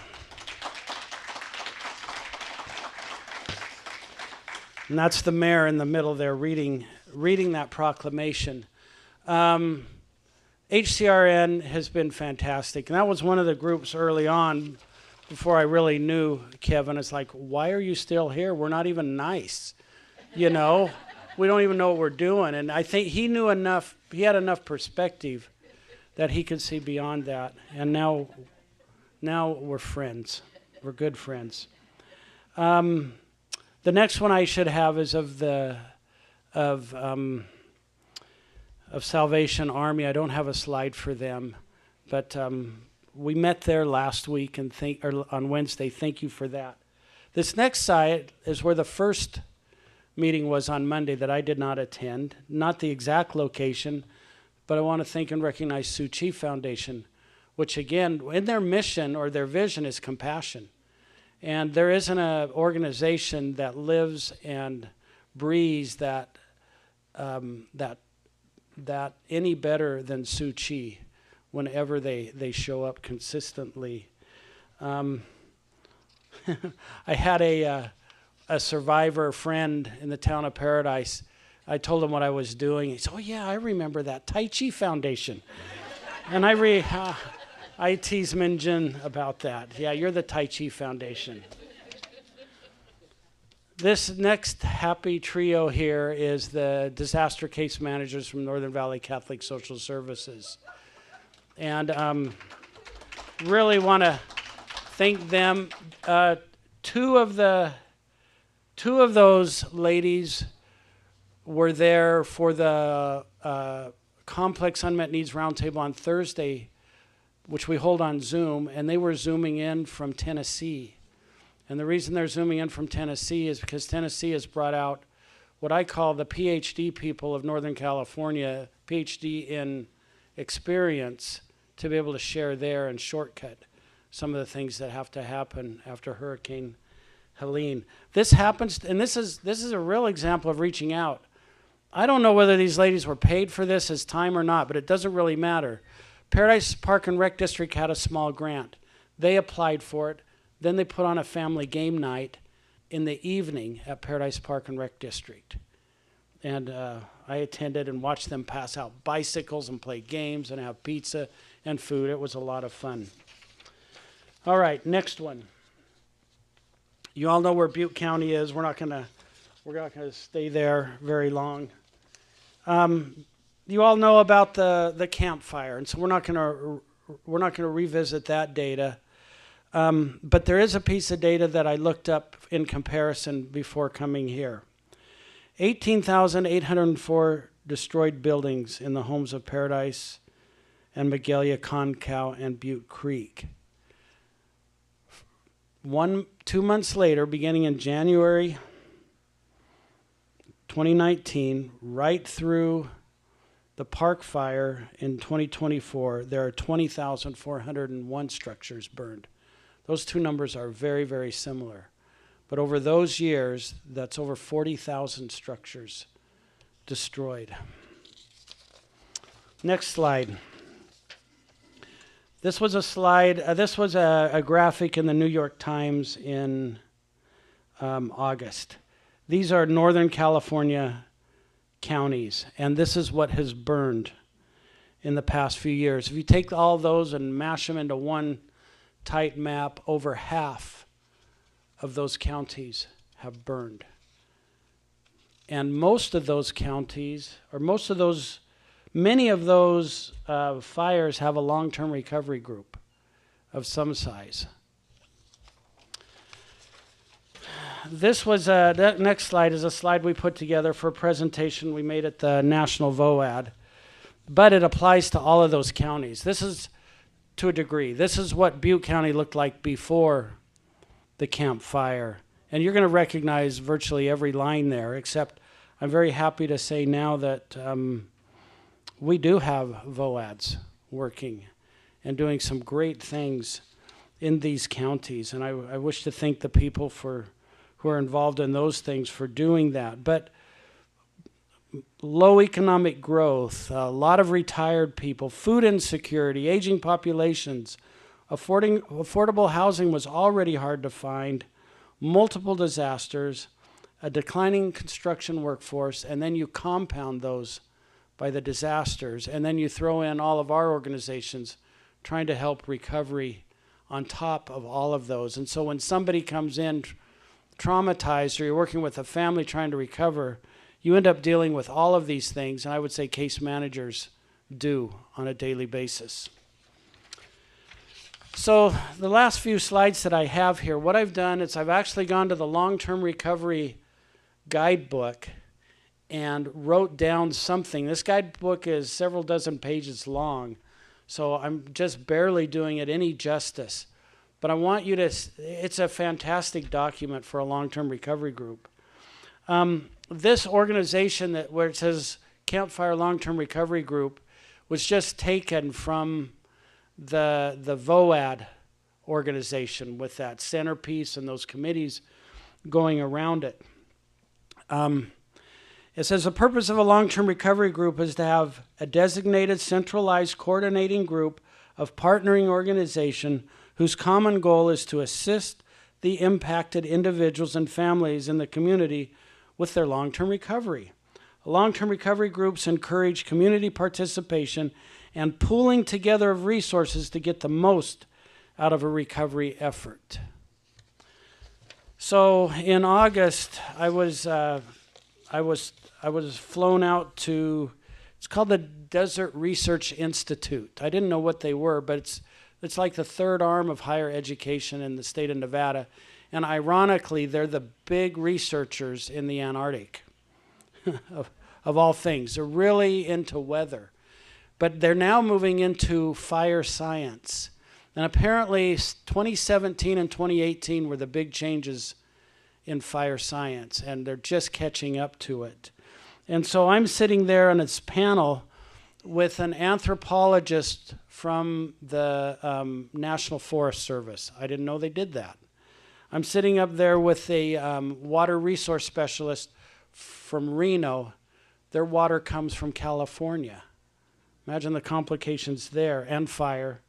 that's the mayor in the middle there reading that proclamation. HCRN has been fantastic. And that was one of the groups early on before I really knew Kevin. It's like, why are you still here? We're not even nice. You know, we don't even know what we're doing. And I think he knew enough, he had enough perspective that he could see beyond that. And now we're friends. We're good friends. The next one I should have is of Salvation Army. I don't have a slide for them, but we met there last week and on Wednesday. Thank you for that. This next site is where the first meeting was on Monday that I did not attend. Not the exact location, but I want to thank and recognize Tzu Chi Foundation, which again, in their mission or their vision is compassion. And there isn't an organization that lives and breathes that any better than Tzu Chi whenever they show up consistently. I had a survivor friend in the town of Paradise. I told him what I was doing. He said, oh yeah, I remember that Tai Chi Foundation. And I tease Min Jin about that. Yeah, you're the Tai Chi Foundation. This next happy trio here is the disaster case managers from Northern Valley Catholic Social Services. And really want to thank them. Two of those ladies were there for the Complex Unmet Needs Roundtable on Thursday, which we hold on Zoom, and they were Zooming in from Tennessee. And the reason they're Zooming in from Tennessee is because Tennessee has brought out what I call the PhD people of Northern California, PhD in experience, to be able to share there and shortcut some of the things that have to happen after Hurricane Helene. This happens, and this is a real example of reaching out. I don't know whether these ladies were paid for this as time or not, but it doesn't really matter. Paradise Park and Rec District had a small grant. They applied for it. Then they put on a family game night in the evening at Paradise Park and Rec District. And I attended and watched them pass out bicycles and play games and have pizza and food. It was a lot of fun. All right, next one. You all know where Butte County is. We're not gonna stay there very long. You all know about the Campfire, and so we're not gonna revisit that data. But there is a piece of data that I looked up in comparison before coming here. 18,804 destroyed buildings in the homes of Paradise and Magalia, Concow, and Butte Creek. 2 months later, beginning in January 2019, right through the park fire in 2024, there are 20,401 structures burned. Those two numbers are very, very similar. But over those years, that's over 40,000 structures destroyed. Next slide. This was a slide, this was a graphic in the New York Times in August. These are Northern California counties, and this is what has burned in the past few years. If you take all those and mash them into one tight map, over half of those counties have burned. And most of those counties, or many of those fires have a long-term recovery group of some size. This was that next slide is a slide we put together for a presentation we made at the National VOAD, but it applies to all of those counties. This is, to a degree, this is what Butte County looked like before the Campfire, And you're going to recognize virtually every line there, except I'm very happy to say now that we do have VOADs working and doing some great things in these counties. And I wish to thank the people who are involved in those things for doing that. But low economic growth, a lot of retired people, food insecurity, aging populations, affordable housing was already hard to find, multiple disasters, a declining construction workforce, and then you compound those by the disasters, and then you throw in all of our organizations trying to help recovery on top of all of those. And so when somebody comes in traumatized, or you're working with a family trying to recover, you end up dealing with all of these things, and I would say case managers do on a daily basis. So the last few slides that I have here, what I've done is I've actually gone to the long-term recovery guidebook and wrote down something. This guidebook is several dozen pages long, so I'm just barely doing it any justice. But I want you to, it's a fantastic document for a long-term recovery group. This organization where it says Campfire Long-Term Recovery Group was just taken from the VOAD organization with that centerpiece and those committees going around it. It says the purpose of a long-term recovery group is to have a designated, centralized, coordinating group of partnering organization whose common goal is to assist the impacted individuals and families in the community with their long-term recovery. Long-term recovery groups encourage community participation and pooling together of resources to get the most out of a recovery effort. So in August, I was flown out to, it's called the Desert Research Institute. I didn't know what they were, but it's like the third arm of higher education in the state of Nevada. And ironically, they're the big researchers in the Antarctic, of all things. They're really into weather. But they're now moving into fire science. And apparently 2017 and 2018 were the big changes in fire science, and they're just catching up to it. And so I'm sitting there on this panel with an anthropologist from the National Forest Service. I didn't know they did that. I'm sitting up there with a water resource specialist from Reno. Their water comes from California. Imagine the complications there, and fire.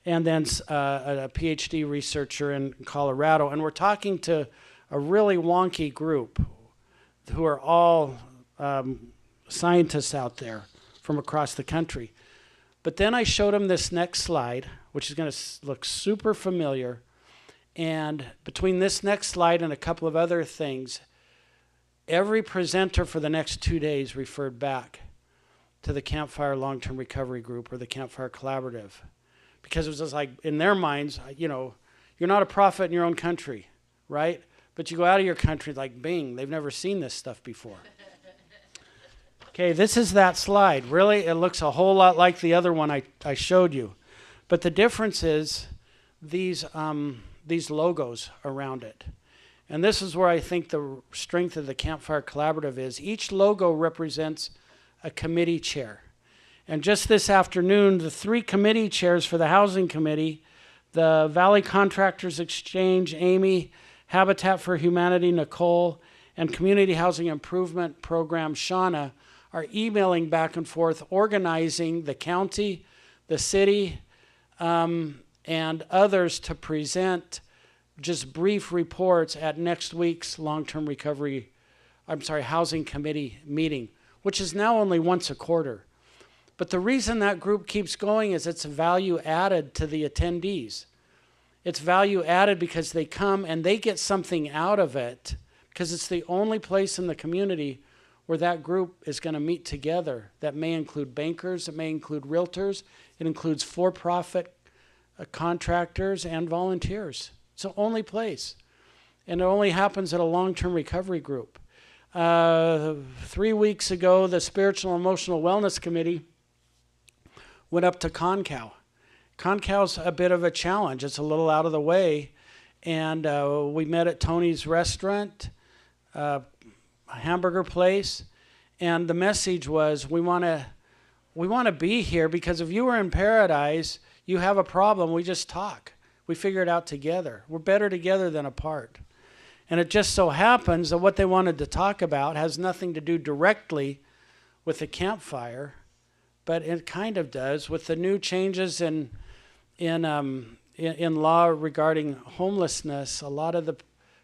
And then a PhD researcher in Colorado. And we're talking to a really wonky group who are all scientists out there from across the country. But then I showed them this next slide, which is going to look super familiar. And between this next slide and a couple of other things, every presenter for the next 2 days referred back to the Campfire Long-Term Recovery Group or the Campfire Collaborative. Because it was just like, in their minds, you know, you're not a prophet in your own country, right? But you go out of your country like, bing, they've never seen this stuff before. Okay, this is that slide. Really, it looks a whole lot like the other one I showed you. But the difference is these logos around it. And this is where I think the strength of the Campfire Collaborative is. Each logo represents a committee chair. And just this afternoon, the 3 committee chairs for the Housing Committee, the Valley Contractors Exchange, Amy, Habitat for Humanity, Nicole, and Community Housing Improvement Program, Shauna, are emailing back and forth, organizing the county, the city, and others to present just brief reports at next week's Housing Committee meeting, which is now only once a quarter. But the reason that group keeps going is it's value added to the attendees. It's value added because they come and they get something out of it, because it's the only place in the community where that group is going to meet together. That may include bankers, it may include realtors, it includes for-profit contractors and volunteers. It's the only place. And it only happens at a long-term recovery group. 3 weeks ago, the Spiritual and Emotional Wellness Committee went up to Concow. Concow's a bit of a challenge. It's a little out of the way. and we met at Tony's restaurant, a hamburger place, and the message was, we want to be here because if you were in paradise, you have a problem, we just talk. We figure it out together. We're better together than apart. And it just so happens that what they wanted to talk about has nothing to do directly with the campfire, but it kind of does with the new changes in law regarding homelessness. A lot of the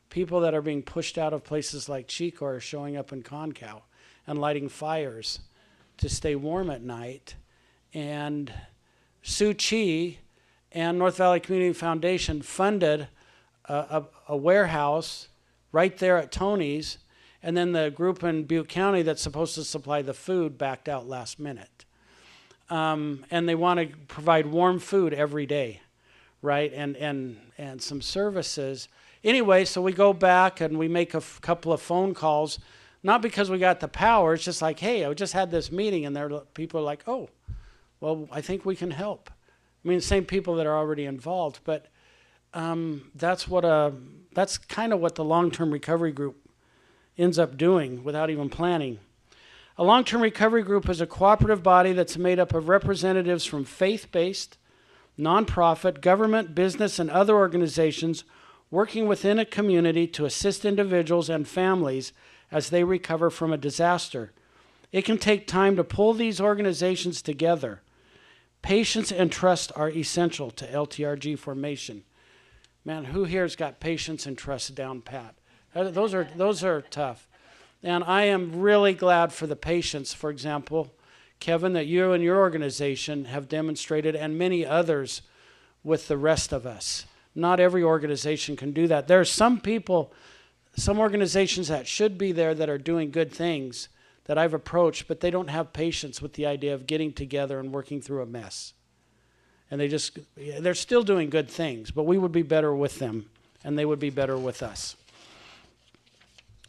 people that are being pushed out of places like Chico are showing up in Concow and lighting fires to stay warm at night. And Suu Kyi and North Valley Community Foundation funded a warehouse right there at Tony's, and then the group in Butte County that's supposed to supply the food backed out last minute. And they want to provide warm food every day, right? And some services. Anyway, so we go back and we make a couple of phone calls, not because we got the power, it's just like, hey, I just had this meeting, and people are like, oh, well, I think we can help. I mean, the same people that are already involved, but that's kind of what the long-term recovery group ends up doing without even planning. A long-term recovery group is a cooperative body that's made up of representatives from faith-based, nonprofit, government, business, and other organizations working within a community to assist individuals and families as they recover from a disaster. It can take time to pull these organizations together. Patience and trust are essential to LTRG formation. Man, who here's got patience and trust down pat? Those are tough. And I am really glad for the patience, for example, Kevin, that you and your organization have demonstrated, and many others with the rest of us. Not every organization can do that. There are some people, some organizations that should be there that are doing good things that I've approached, but they don't have patience with the idea of getting together and working through a mess. And they're still doing good things, but we would be better with them, and they would be better with us.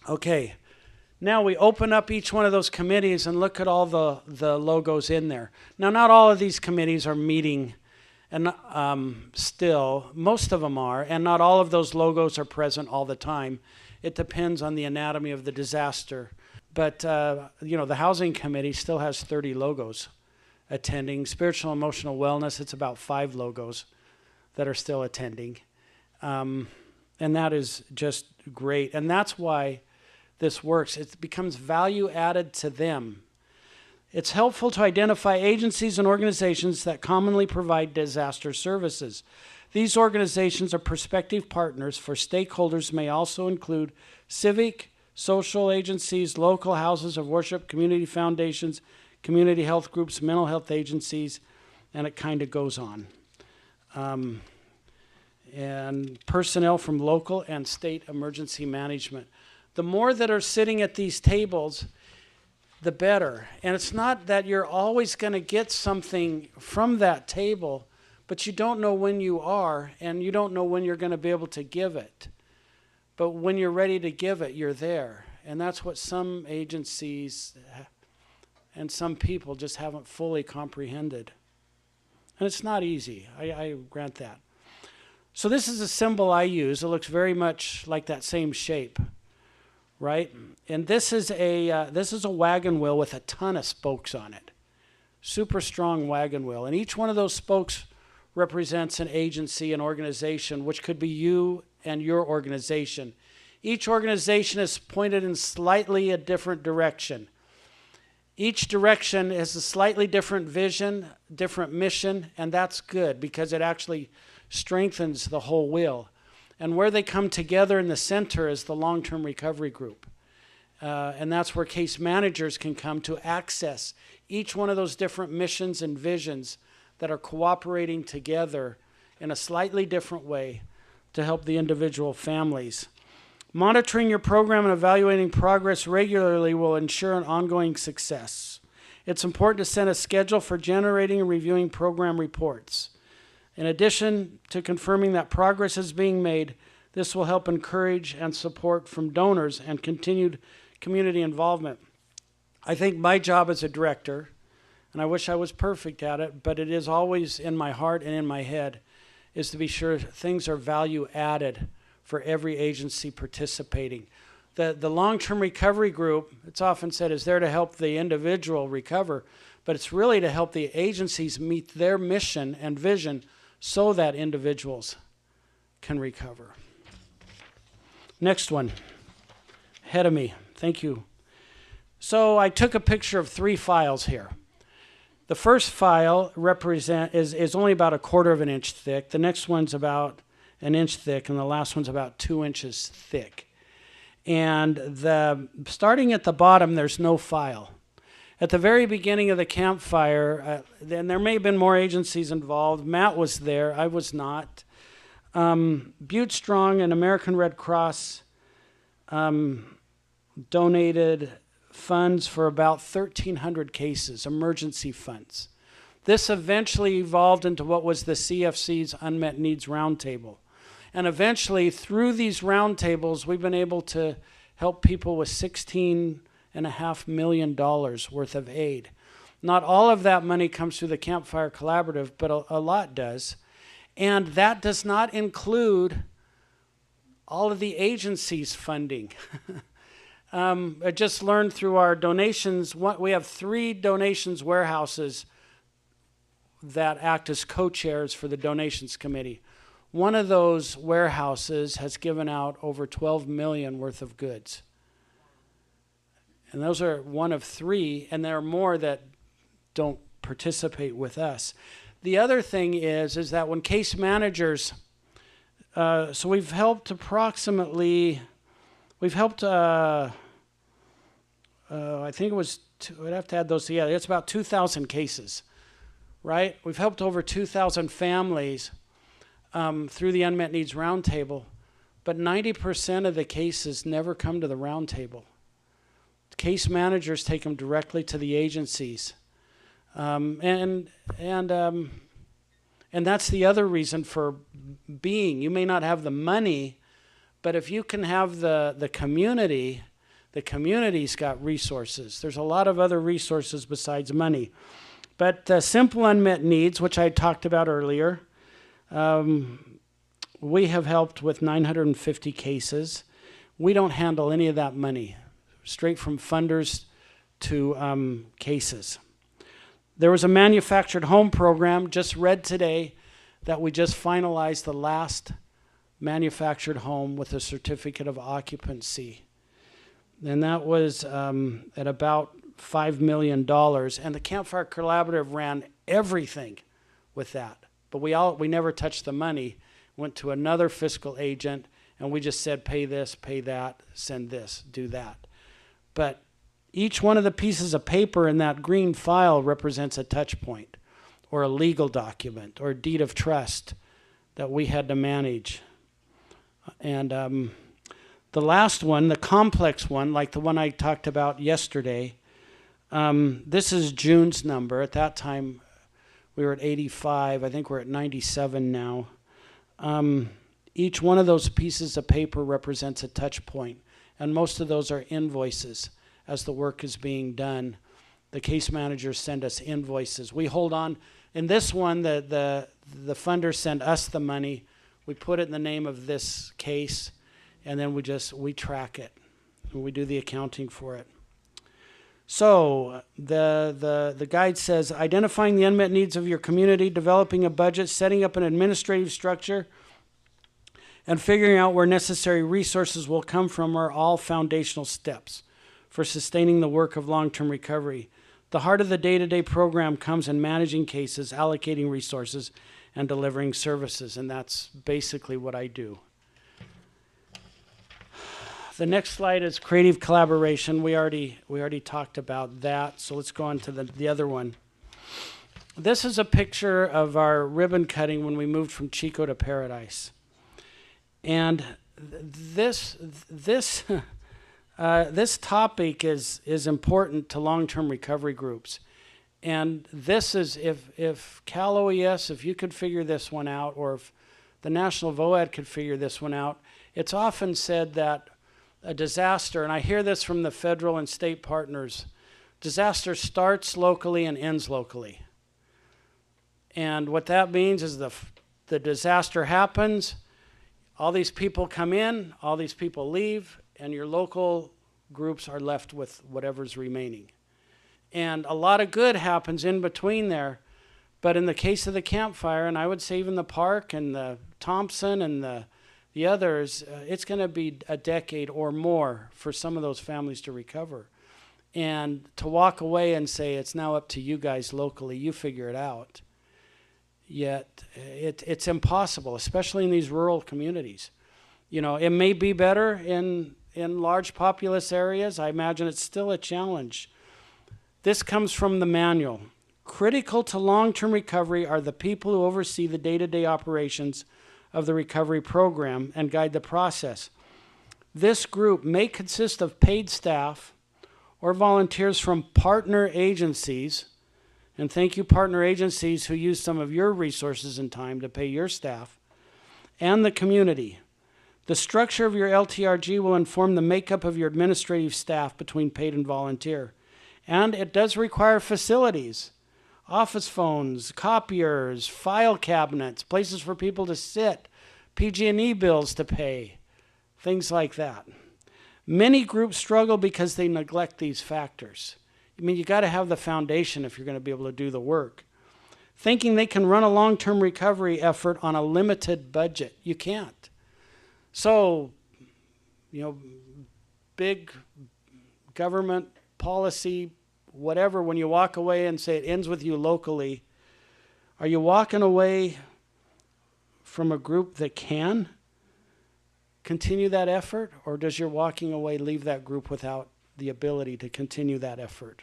Okay, now we open up each one of those committees and look at all the logos in there. Now, not all of these committees are meeting, and still, most of them are, and not all of those logos are present all the time. It depends on the anatomy of the disaster. But, the housing committee still has 30 logos attending. Spiritual and emotional wellness, it's about 5 logos that are still attending. And that is just great. And that's why this works. It becomes value added to them. It's helpful to identify agencies and organizations that commonly provide disaster services. These organizations are prospective partners for stakeholders may also include civic, social agencies, local houses of worship, community foundations, community health groups, mental health agencies, and it kind of goes on. And personnel from local and state emergency management. The more that are sitting at these tables, the better. And it's not that you're always going to get something from that table, but you don't know when you are, and you don't know when you're going to be able to give it. But when you're ready to give it, you're there. And that's what some agencies and some people just haven't fully comprehended. And it's not easy, I grant that. So this is a symbol I use. It looks very much like that same shape, right? And this is a wagon wheel with a ton of spokes on it. Super strong wagon wheel. And each one of those spokes represents an agency, an organization, which could be you and your organization. Each organization is pointed in slightly a different direction. Each direction is a slightly different vision, different mission, and that's good because it actually strengthens the whole wheel. And where they come together in the center is the long-term recovery group. And that's where case managers can come to access each one of those different missions and visions that are cooperating together in a slightly different way to help the individual families. Monitoring your program and evaluating progress regularly will ensure an ongoing success. It's important to set a schedule for generating and reviewing program reports. In addition to confirming that progress is being made, this will help encourage and support from donors and continued community involvement. I think my job as a director, and I wish I was perfect at it, but it is always in my heart and in my head, is to be sure things are value added for every agency participating. The long-term recovery group, it's often said, is there to help the individual recover, but it's really to help the agencies meet their mission and vision so that individuals can recover. Next one, ahead of me, thank you. So I took a picture of 3 files here. The first file is only about 1/4 of an inch thick. The next one's about 1 inch thick, and the last one's about 2 inches thick. And starting at the bottom, there's no file. At the very beginning of the campfire, then there may have been more agencies involved. Matt was there, I was not. Butte Strong and American Red Cross donated funds for about 1,300 cases, emergency funds. This eventually evolved into what was the CFC's Unmet Needs Roundtable. And eventually, through these roundtables, we've been able to help people with $16.5 million worth of aid. Not all of that money comes through the Campfire Collaborative, but a lot does. And that does not include all of the agencies' funding. I just learned through our donations, we have 3 donations warehouses that act as co-chairs for the donations committee. One of those warehouses has given out over 12 million worth of goods. And those are one of 3, and there are more that don't participate with us. The other thing is that when case managers, so we've helped approximately, I think it was, I'd have to add those together. It's about 2,000 cases, right? We've helped over 2,000 families through the Unmet Needs Roundtable, but 90% of the cases never come to the roundtable. Case managers take them directly to the agencies. And that's the other reason for being. You may not have the money, but if you can have the community's got resources. There's a lot of other resources besides money. But simple unmet needs, which I talked about earlier, we have helped with 950 cases. We don't handle any of that money, straight from funders to cases. There was a manufactured home program, just read today, that we just finalized the last manufactured home with a certificate of occupancy. And that was at about $5 million. And the Campfire Collaborative ran everything with that. But we never touched the money, went to another fiscal agent, and we just said, pay this, pay that, send this, do that. But each one of the pieces of paper in that green file represents a touch point, or a legal document, or a deed of trust that we had to manage. And the last one, the complex one, like the one I talked about yesterday, this is June's number. At that time, we were at 85. I think we're at 97 now. Each one of those pieces of paper represents a touch point, and most of those are invoices. As the work is being done, the case managers send us invoices. We hold on. In this one, the funders send us the money. We put it in the name of this case, and then we track it. And we do the accounting for it. So the guide says, identifying the unmet needs of your community, developing a budget, setting up an administrative structure, and figuring out where necessary resources will come from are all foundational steps for sustaining the work of long-term recovery. The heart of the day-to-day program comes in managing cases, allocating resources, and delivering services, and that's basically what I do. The next slide is creative collaboration. We already talked about that, so let's go on to the other one. This is a picture of our ribbon cutting when we moved from Chico to Paradise. And this topic is important to long-term recovery groups. And this is, if Cal OES, if you could figure this one out, or if the National VOAD could figure this one out, it's often said that a disaster, and I hear this from the federal and state partners, disaster starts locally and ends locally. And what that means is the disaster happens, all these people come in, all these people leave, and your local groups are left with whatever's remaining. And a lot of good happens in between there. But in the case of the Campfire, and I would say even the Park and the Thompson and the others, it's going to be a decade or more for some of those families to recover. And to walk away and say, it's now up to you guys locally, you figure it out. Yet it's impossible, especially in these rural communities. You know, it may be better in large populous areas. I imagine it's still a challenge. This comes from the manual. Critical to long-term recovery are the people who oversee the day-to-day operations of the recovery program and guide the process. This group may consist of paid staff or volunteers from partner agencies, and thank you partner agencies who use some of your resources and time to pay your staff, and the community. The structure of your LTRG will inform the makeup of your administrative staff between paid and volunteer. And it does require facilities, office phones, copiers, file cabinets, places for people to sit, PG&E bills to pay, things like that. Many groups struggle because they neglect these factors. I mean, you got to have the foundation if you're going to be able to do the work. Thinking they can run a long-term recovery effort on a limited budget. You can't. So, you know, big government policy, whatever, when you walk away and say it ends with you locally, are you walking away from a group that can continue that effort, or does your walking away leave that group without the ability to continue that effort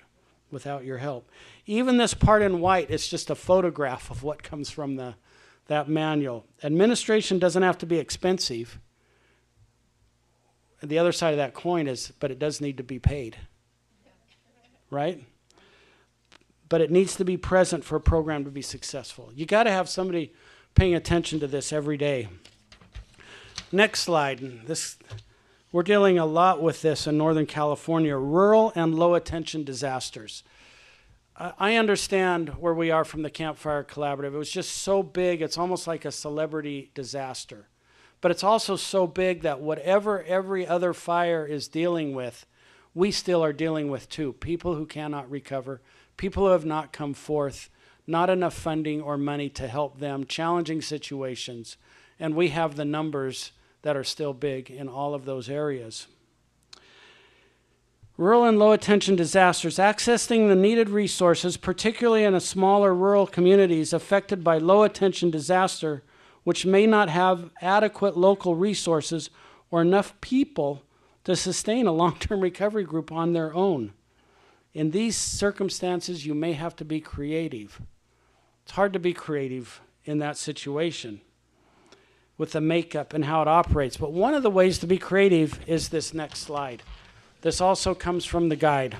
without your help? Even this part in white is just a photograph of what comes from that manual. Administration doesn't have to be expensive. The other side of that coin is, but it does need to be paid, right? But it needs to be present for a program to be successful. You got to have somebody paying attention to this every day. Next slide. We're dealing a lot with this in Northern California, rural and low attention disasters. I understand where we are from the Campfire Collaborative. It was just so big, it's almost like a celebrity disaster. But it's also so big that whatever every other fire is dealing with, we still are dealing with too. People who cannot recover, people who have not come forth, not enough funding or money to help them, challenging situations. And we have the numbers that are still big in all of those areas. Rural and low attention disasters, accessing the needed resources, particularly in a smaller rural communities affected by low attention disaster, which may not have adequate local resources or enough people to sustain a long-term recovery group on their own. In these circumstances, you may have to be creative. It's hard to be creative in that situation with the makeup and how it operates. But one of the ways to be creative is this next slide. This also comes from the guide.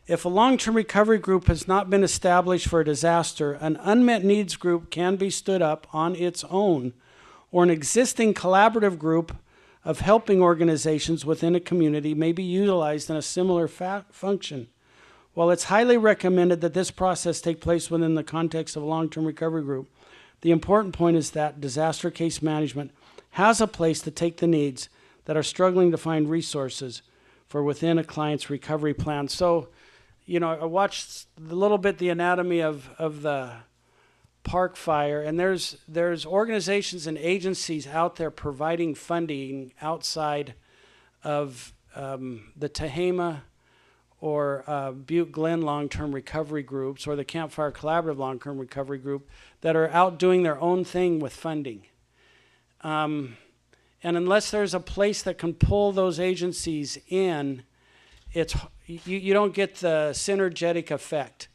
If a long-term recovery group has not been established for a disaster, an unmet needs group can be stood up on its own, or an existing collaborative group of helping organizations within a community may be utilized in a similar function. While it's highly recommended that this process take place within the context of a long-term recovery group, the important point is that disaster case management has a place to take the needs that are struggling to find resources for within a client's recovery plan. So, you know, I watched a little bit the anatomy of the Park Fire, and there's organizations and agencies out there providing funding outside of the Tehama or Butte Glen long-term recovery groups or the Campfire Collaborative long-term recovery group that are out doing their own thing with funding. And unless there's a place that can pull those agencies in, you don't get the synergetic effect,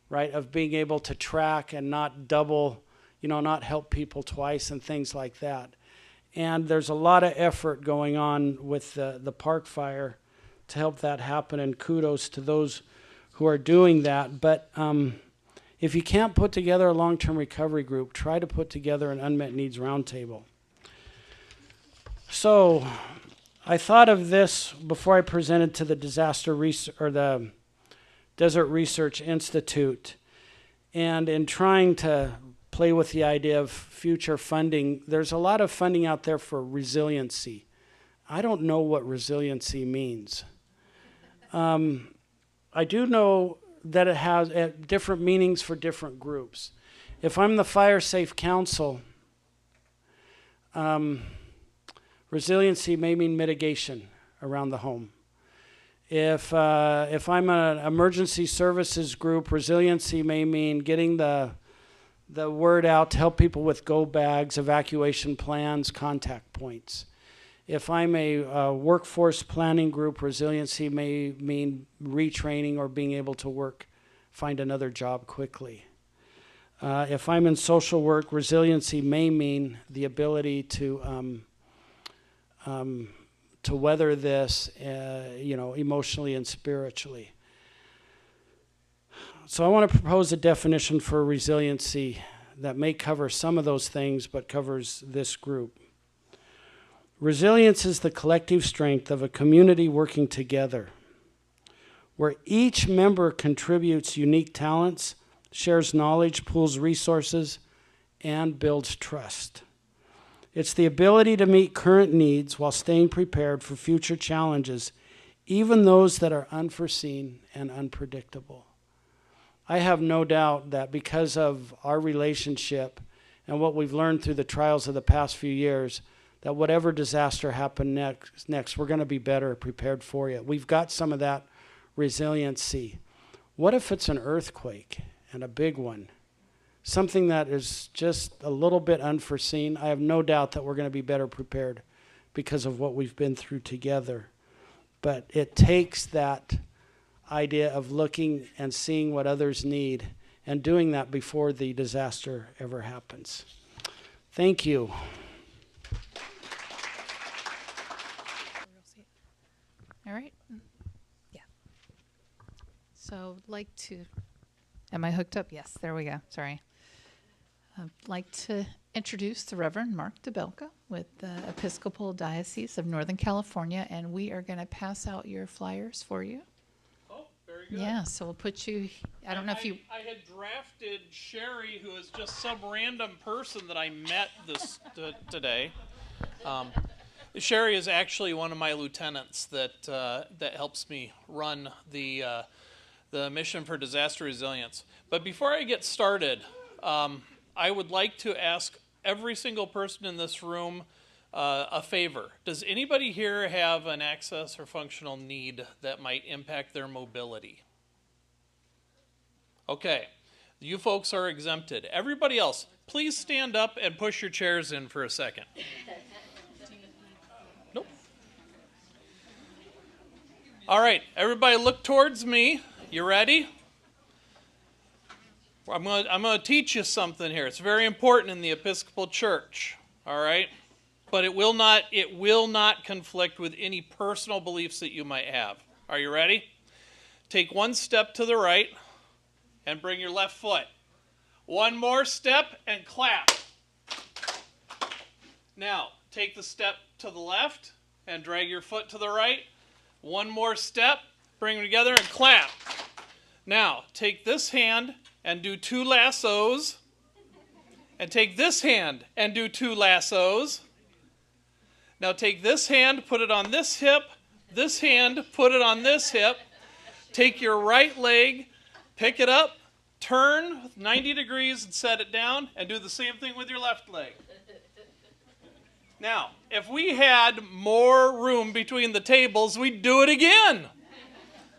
right, of being able to track and not double, not help people twice and things like that. And there's a lot of effort going on with the Park Fire to help that happen, and kudos to those who are doing that. But if you can't put together a long-term recovery group, try to put together an unmet needs roundtable. So I thought of this before I presented to the the Desert Research Institute, and in trying to play with the idea of future funding. There's a lot of funding out there for resiliency. I don't know what resiliency means. I do know that it has different meanings for different groups. If I'm the Fire Safe Council, resiliency may mean mitigation around the home. If I'm an emergency services group, resiliency may mean getting the word out to help people with go bags, evacuation plans, contact points. If I'm a workforce planning group, resiliency may mean retraining or being able to find another job quickly. If I'm in social work, resiliency may mean the ability to weather this, emotionally and spiritually. So I want to propose a definition for resiliency that may cover some of those things, but covers this group. Resilience is the collective strength of a community working together, where each member contributes unique talents, shares knowledge, pools resources, and builds trust. It's the ability to meet current needs while staying prepared for future challenges, even those that are unforeseen and unpredictable. I have no doubt that because of our relationship and what we've learned through the trials of the past few years, that whatever disaster happened next, we're going to be better prepared for it. We've got some of that resiliency. What if it's an earthquake, and a big one? Something that is just a little bit unforeseen. I have no doubt that we're going to be better prepared because of what we've been through together. But it takes that idea of looking and seeing what others need and doing that before the disaster ever happens. Thank you. All right. Yeah. So like to, am I hooked up? Yes, there we go. Sorry. I'd like to introduce the Reverend Mark Dibelka with the Episcopal Diocese of Northern California, and we are going to pass out your flyers for you. Oh, very good. Yeah, so we'll put you, I don't know if you... I had drafted Sherry, who is just some random person that I met today. Sherry is actually one of my lieutenants that helps me run the Mission for Disaster Resilience. But before I get started, I would like to ask every single person in this room a favor. Does anybody here have an access or functional need that might impact their mobility? Okay, you folks are exempted. Everybody else, please stand up and push your chairs in for a second. Nope. All right, everybody look towards me. You ready? I'm going to teach you something here. It's very important in the Episcopal Church, all right? But it will not conflict with any personal beliefs that you might have. Are you ready? Take one step to the right and bring your left foot. One more step and clap. Now, take the step to the left and drag your foot to the right. One more step, bring them together and clap. Now, take this hand and do 2 lassos, and take this hand and do 2 lassos. Now take this hand, put it on this hip, this hand, put it on this hip. Take your right leg, pick it up, turn 90 degrees and set it down, and do the same thing with your left leg. Now, if we had more room between the tables, we'd do it again.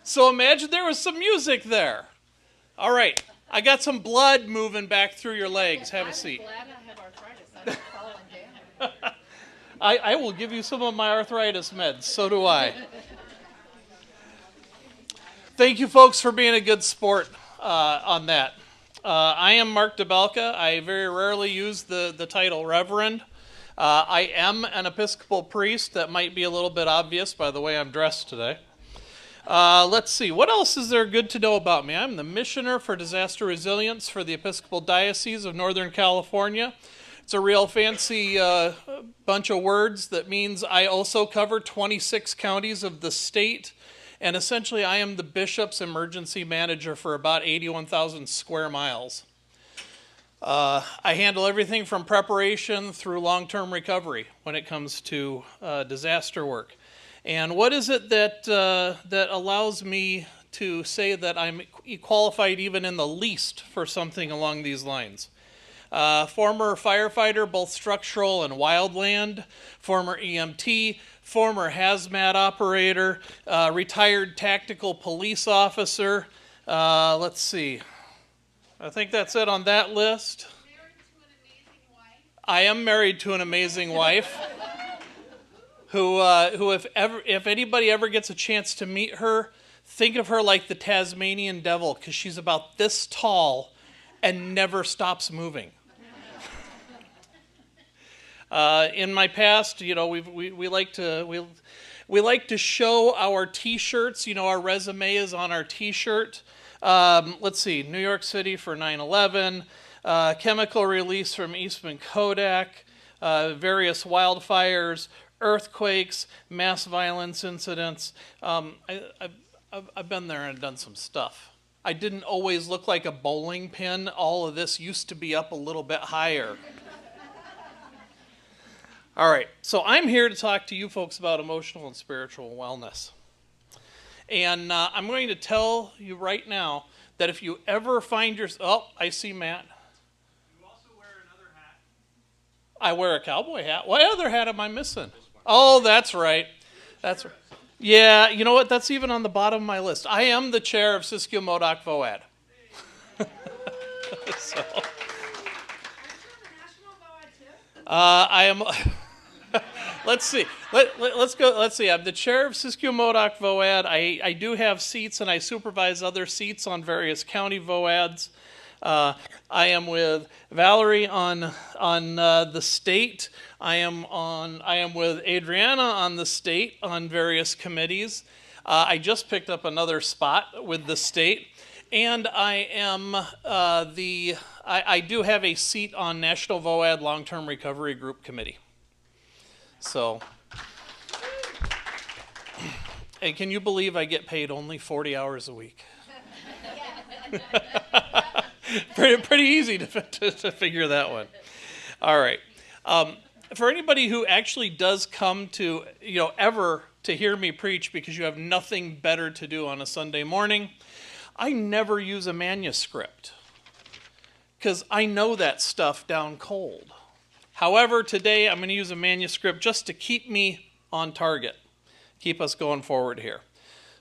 So imagine there was some music there. All right. I got some blood moving back through your legs. Have a seat. I'm glad I have arthritis. I'm falling down. I will give you some of my arthritis meds. So do I. Thank you, folks, for being a good sport on that. I am Mark Dibelka. I very rarely use the title Reverend. I am an Episcopal priest. That might be a little bit obvious by the way I'm dressed today. Let's see, what else is there good to know about me? I'm the Missioner for Disaster Resilience for the Episcopal Diocese of Northern California. It's a real fancy bunch of words that means I also cover 26 counties of the state, and essentially I am the bishop's emergency manager for about 81,000 square miles. I handle everything from preparation through long-term recovery when it comes to disaster work. And what is it that that allows me to say that I'm qualified even in the least for something along these lines? Former firefighter, both structural and wildland, former EMT, former hazmat operator, retired tactical police officer. Let's see. I think that's it on that list. I am married to an amazing wife who if anybody ever gets a chance to meet her, think of her like the Tasmanian devil, because she's about this tall and never stops moving. In my past, you know, we like to show our T-shirts. You know, our resume is on our T-shirt. Let's see, New York City for 9/11, chemical release from Eastman Kodak, various wildfires, earthquakes, mass violence incidents. I've been there and done some stuff. I didn't always look like a bowling pin. All of this used to be up a little bit higher. All right, so I'm here to talk to you folks about emotional and spiritual wellness. And I'm going to tell you right now that if you ever find yourself... Oh, I see Matt. You also wear another hat. I wear a cowboy hat. What other hat am I missing? Oh, that's right. That's right. Yeah, you know what? That's even on the bottom of my list. I am the chair of Siskiyou-Modoc VOAD. So, I am... Let's see. Let's go. Let's see. I'm the chair of Siskiyou-Modoc VOAD. I do have seats, and I supervise other seats on various county VOADs. I am with Valeri on the state. I am with Adriana on the state on various committees. I just picked up another spot with the state, and I am I do have a seat on National VOAD Long-Term Recovery Group Committee. So, and can you believe I get paid only 40 hours a week? pretty easy to figure that one. All right. For anybody who actually does come to, you know, ever to hear me preach because you have nothing better to do on a Sunday morning, I never use a manuscript because I know that stuff down cold. However, today I'm going to use a manuscript just to keep me on target, keep us going forward here.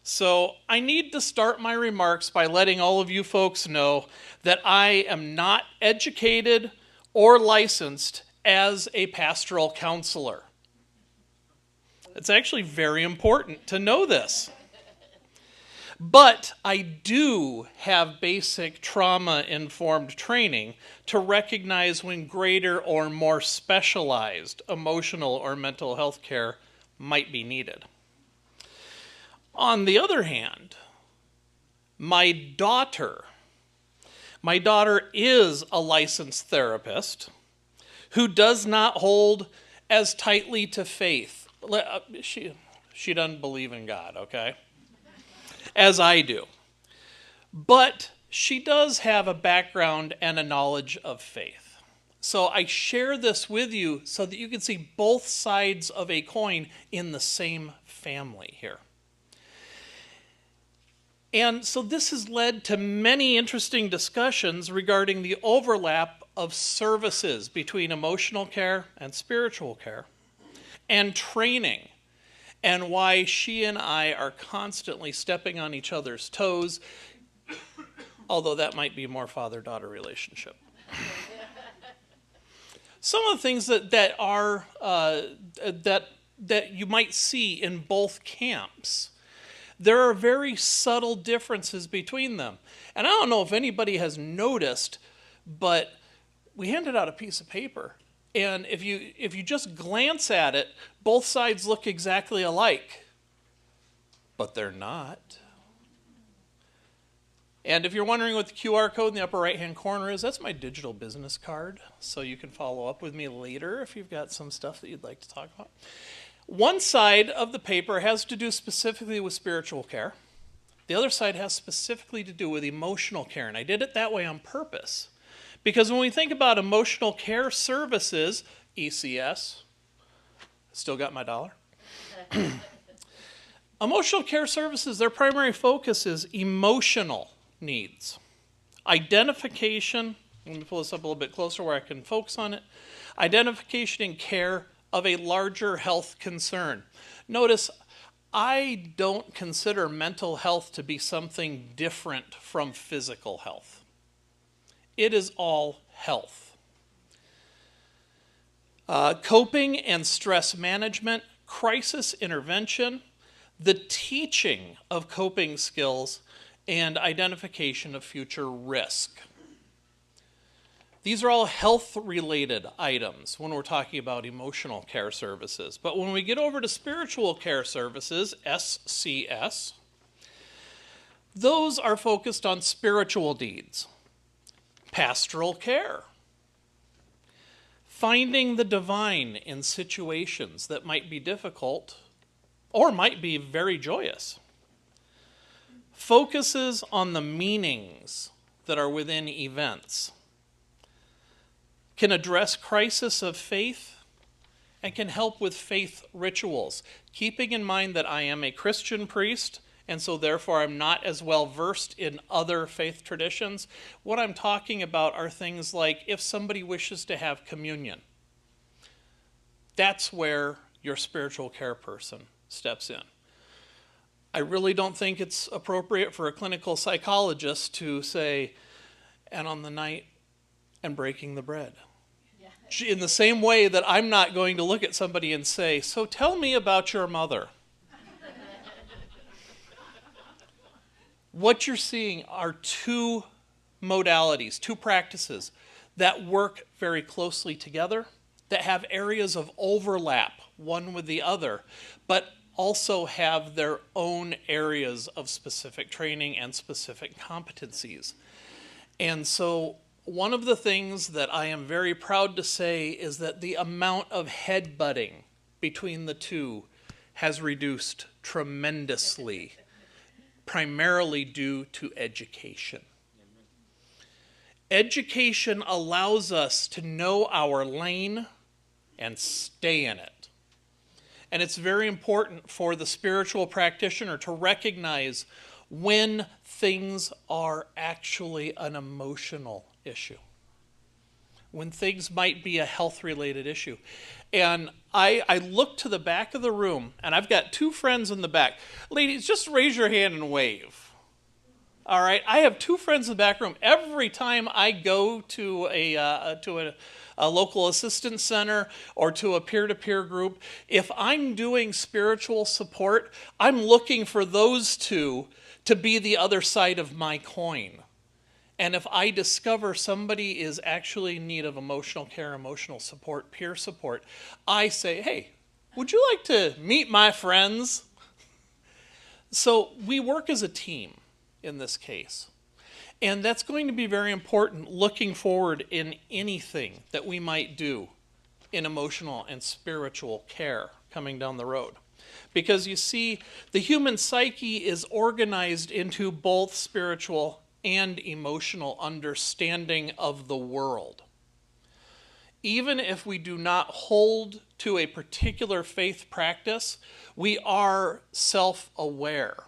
So I need to start my remarks by letting all of you folks know that I am not educated or licensed as a pastoral counselor. It's actually very important to know this. But I do have basic trauma-informed training to recognize when greater or more specialized emotional or mental health care might be needed. On the other hand, my daughter is a licensed therapist who does not hold as tightly to faith. She doesn't believe in God, okay? As I do. But she does have a background and a knowledge of faith. So I share this with you so that you can see both sides of a coin in the same family here. And so this has led to many interesting discussions regarding the overlap of services between emotional care and spiritual care, and training, and why she and I are constantly stepping on each other's toes, although that might be more father-daughter relationship. Some of the things that you might see in both camps, there are very subtle differences between them. And I don't know if anybody has noticed, but we handed out a piece of paper, and if you just glance at it, both sides look exactly alike, but they're not. And if you're wondering what the QR code in the upper right-hand corner is, that's my digital business card, so you can follow up with me later if you've got some stuff that you'd like to talk about. One side of the paper has to do specifically with spiritual care. The other side has specifically to do with emotional care, and I did it that way on purpose Because when we think about emotional care services, ECS, still got my dollar. Emotional care services, their primary focus is emotional needs. Identification, let me pull this up a little bit closer where I can focus on it. Identification and care of a larger health concern. Notice, I don't consider mental health to be something different from physical health. It is all health. Coping and stress management, crisis intervention, the teaching of coping skills, and identification of future risk. These are all health-related items when we're talking about emotional care services. But when we get over to spiritual care services, SCS, those are focused on spiritual needs, pastoral care, finding the divine in situations that might be difficult or might be very joyous, focuses on the meanings that are within events, can address crisis of faith, and can help with faith rituals, keeping in mind that I am a Christian priest, and so therefore I'm not as well versed in other faith traditions. What I'm talking about are things like if somebody wishes to have communion. That's where your spiritual care person steps in. I really don't think it's appropriate for a clinical psychologist to say, and on the night and breaking the bread. Yeah. In the same way that I'm not going to look at somebody and say, so tell me about your mother. What you're seeing are two modalities, two practices that work very closely together, that have areas of overlap, one with the other, but also have their own areas of specific training and specific competencies. And so one of the things that I am very proud to say is that the amount of headbutting between the two has reduced tremendously, primarily due to education. Education allows us to know our lane and stay in it. And it's very important for the spiritual practitioner to recognize when things are actually an emotional issue, when things might be a health-related issue. And I look to the back of the room, and I've got two friends in the back. Ladies, just raise your hand and wave. All right, I have two friends in the back room. Every time I go to a local assistance center or to a peer-to-peer group, if I'm doing spiritual support, I'm looking for those two to be the other side of my coin. And if I discover somebody is actually in need of emotional care, emotional support, peer support, I say, hey, would you like to meet my friends? So we work as a team in this case. And that's going to be very important looking forward in anything that we might do in emotional and spiritual care coming down the road. Because you see, the human psyche is organized into both spiritual and emotional understanding of the world. Even if we do not hold to a particular faith practice, we are self-aware.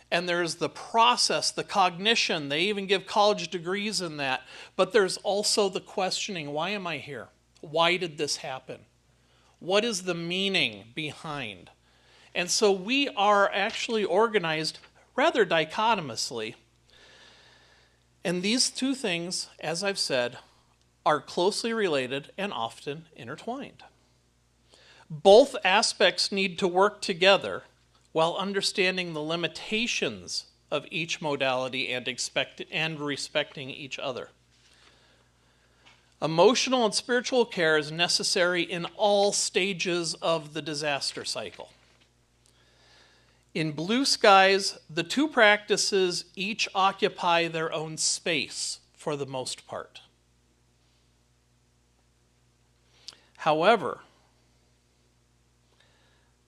And there's the process, the cognition. They even give college degrees in that. But there's also the questioning, why am I here? Why did this happen? What is the meaning behind? And so we are actually organized rather dichotomously. And these two things, as I've said, are closely related and often intertwined. Both aspects need to work together while understanding the limitations of each modality and respecting each other. Emotional and spiritual care is necessary in all stages of the disaster cycle. In blue skies, the two practices each occupy their own space for the most part. However,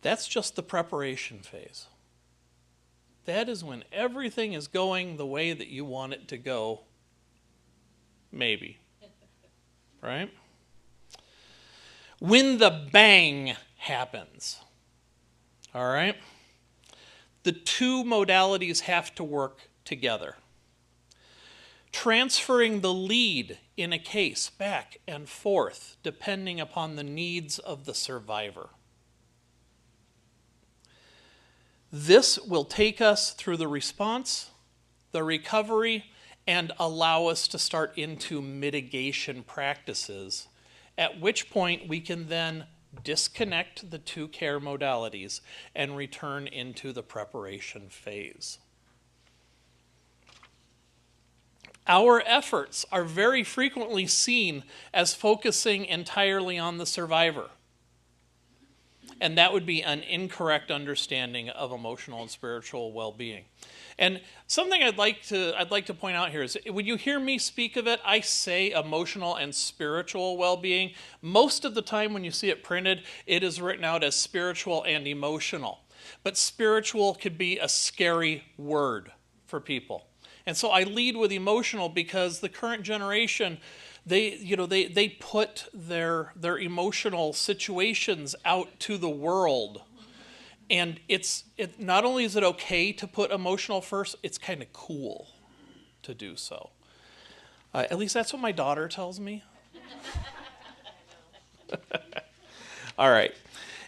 that's just the preparation phase. That is when everything is going the way that you want it to go maybe, right? When the bang happens, all right, the two modalities have to work together. Transferring the lead in a case back and forth depending upon the needs of the survivor. This will take us through the response, the recovery, and allow us to start into mitigation practices, at which point we can then disconnect the two care modalities and return into the preparation phase. Our efforts are very frequently seen as focusing entirely on the survivor. And that would be an incorrect understanding of emotional and spiritual well-being. And something I'd like to point out here is when you hear me speak of it, I say emotional and spiritual well-being. Most of the time when you see it printed, it is written out as spiritual and emotional. But spiritual could be a scary word for people. And so I lead with emotional because the current generation, they put their emotional situations out to the world. And it not only is it okay to put emotional first, it's kind of cool to do so. At least that's what my daughter tells me. All right.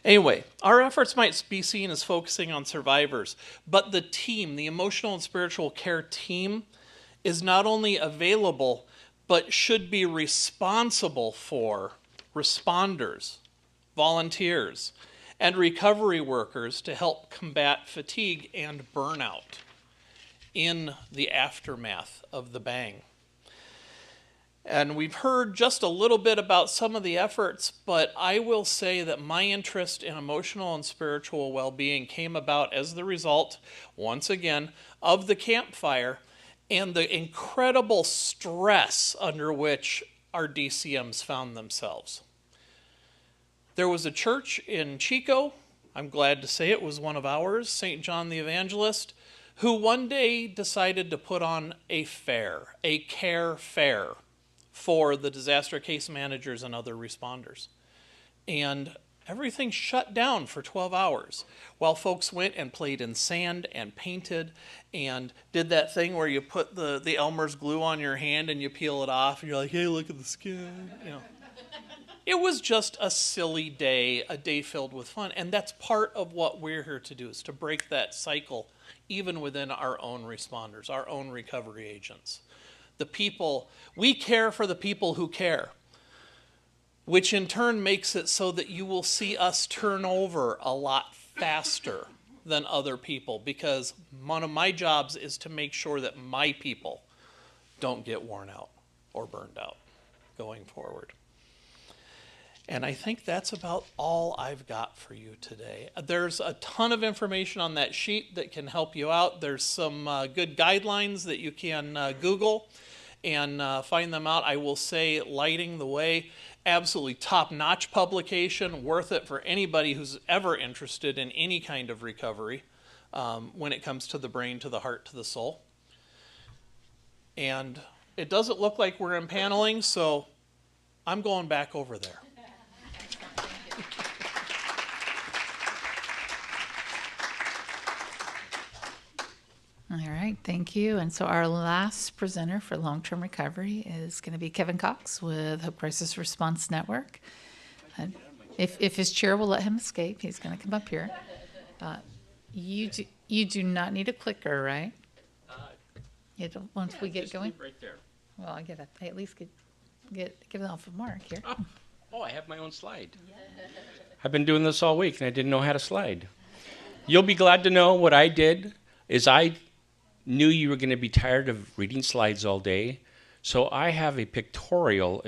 Anyway, our efforts might be seen as focusing on survivors, but the team, the emotional and spiritual care team, is not only available, but should be responsible for responders, volunteers, and recovery workers to help combat fatigue and burnout in the aftermath of the bang. And we've heard just a little bit about some of the efforts, but I will say that my interest in emotional and spiritual well-being came about as the result, once again, of the Campfire and the incredible stress under which our DCMs found themselves. There was a church in Chico, I'm glad to say it was one of ours, St. John the Evangelist, who one day decided to put on a fair, a care fair, for the disaster case managers and other responders. And everything shut down for 12 hours while folks went and played in sand and painted and did that thing where you put the Elmer's glue on your hand and you peel it off and you're like, hey, look at the skin. You know. It was just a silly day, a day filled with fun. And that's part of what we're here to do, is to break that cycle even within our own responders, our own recovery agents. The people, we care for the people who care, which in turn makes it so that you will see us turn over a lot faster than other people, because one of my jobs is to make sure that my people don't get worn out or burned out going forward. And I think that's about all I've got for you today. There's a ton of information on that sheet that can help you out. There's some good guidelines that you can Google and find them out. I will say Lighting the Way, absolutely top-notch publication, worth it for anybody who's ever interested in any kind of recovery when it comes to the brain, to the heart, to the soul. And it doesn't look like we're in paneling, so I'm going back over there. All right, thank you. And so our last presenter for long-term recovery is going to be Kevin Cox with Hope Crisis Response Network. If his chair will let him escape, he's going to come up here. You do not need a clicker, right? Once we get going. Right there. Well, I at least get it off of Mark here. Oh, I have my own slide. I've been doing this all week and I didn't know how to slide. You'll be glad to know what I did is I knew you were going to be tired of reading slides all day. So I have a pictorial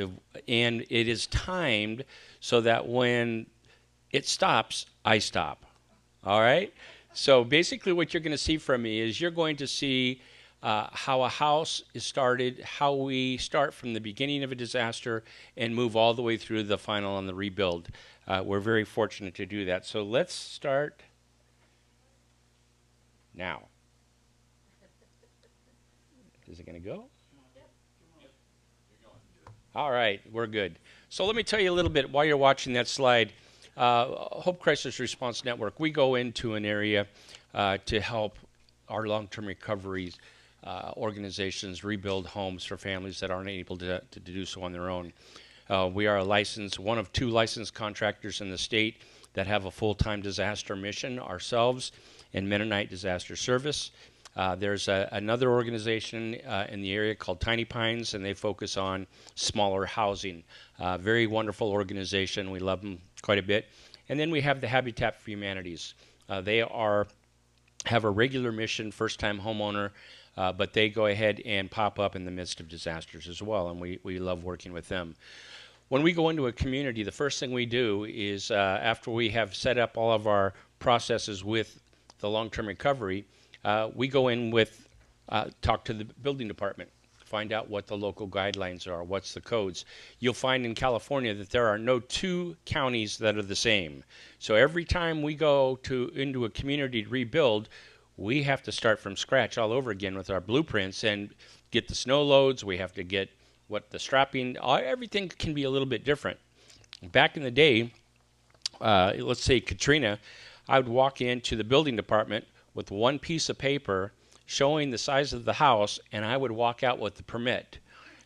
and it is timed so that when it stops, I stop. All right? So basically what you're going to see from me is you're going to see how a house is started, how we start from the beginning of a disaster and move all the way through the final and the rebuild. We're very fortunate to do that. So let's start now. Is it going to go? All right, we're good. So let me tell you a little bit while you're watching that slide. Hope Crisis Response Network, we go into an area to help our long-term recovery organizations rebuild homes for families that aren't able to do so on their own. We are one of 2 licensed contractors in the state that have a full-time disaster mission, ourselves and Mennonite Disaster Service. There's another organization in the area called Tiny Pines, and they focus on smaller housing. Very wonderful organization. We love them quite a bit. And then we have the Habitat for Humanities. They have a regular mission, first-time homeowner, but they go ahead and pop up in the midst of disasters as well, and we love working with them. When we go into a community, the first thing we do is after we have set up all of our processes with the long-term recovery, we go in with, talk to the building department, find out what the local guidelines are, what's the codes. You'll find in California that there are no 2 counties that are the same. So every time we go into a community to rebuild, we have to start from scratch all over again with our blueprints and get the snow loads. We have to get what the strapping, everything can be a little bit different. Back in the day, let's say Katrina, I would walk into the building department with one piece of paper showing the size of the house, and I would walk out with the permit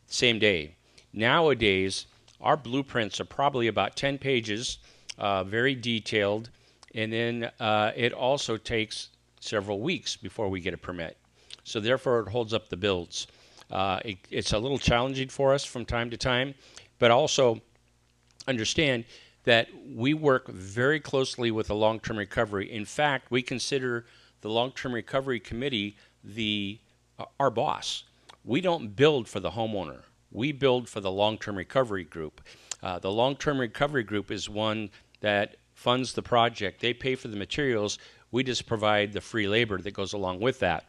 same day. Nowadays, our blueprints are probably about 10 pages, very detailed, and then it also takes several weeks before we get a permit. So therefore, it holds up the builds. It's a little challenging for us from time to time, but also understand that we work very closely with the long-term recovery. In fact, we consider the long-term recovery committee our boss. We don't build for the homeowner. We build for the long-term recovery group. The long-term recovery group is one that funds the project. They pay for the materials. We just provide the free labor that goes along with that.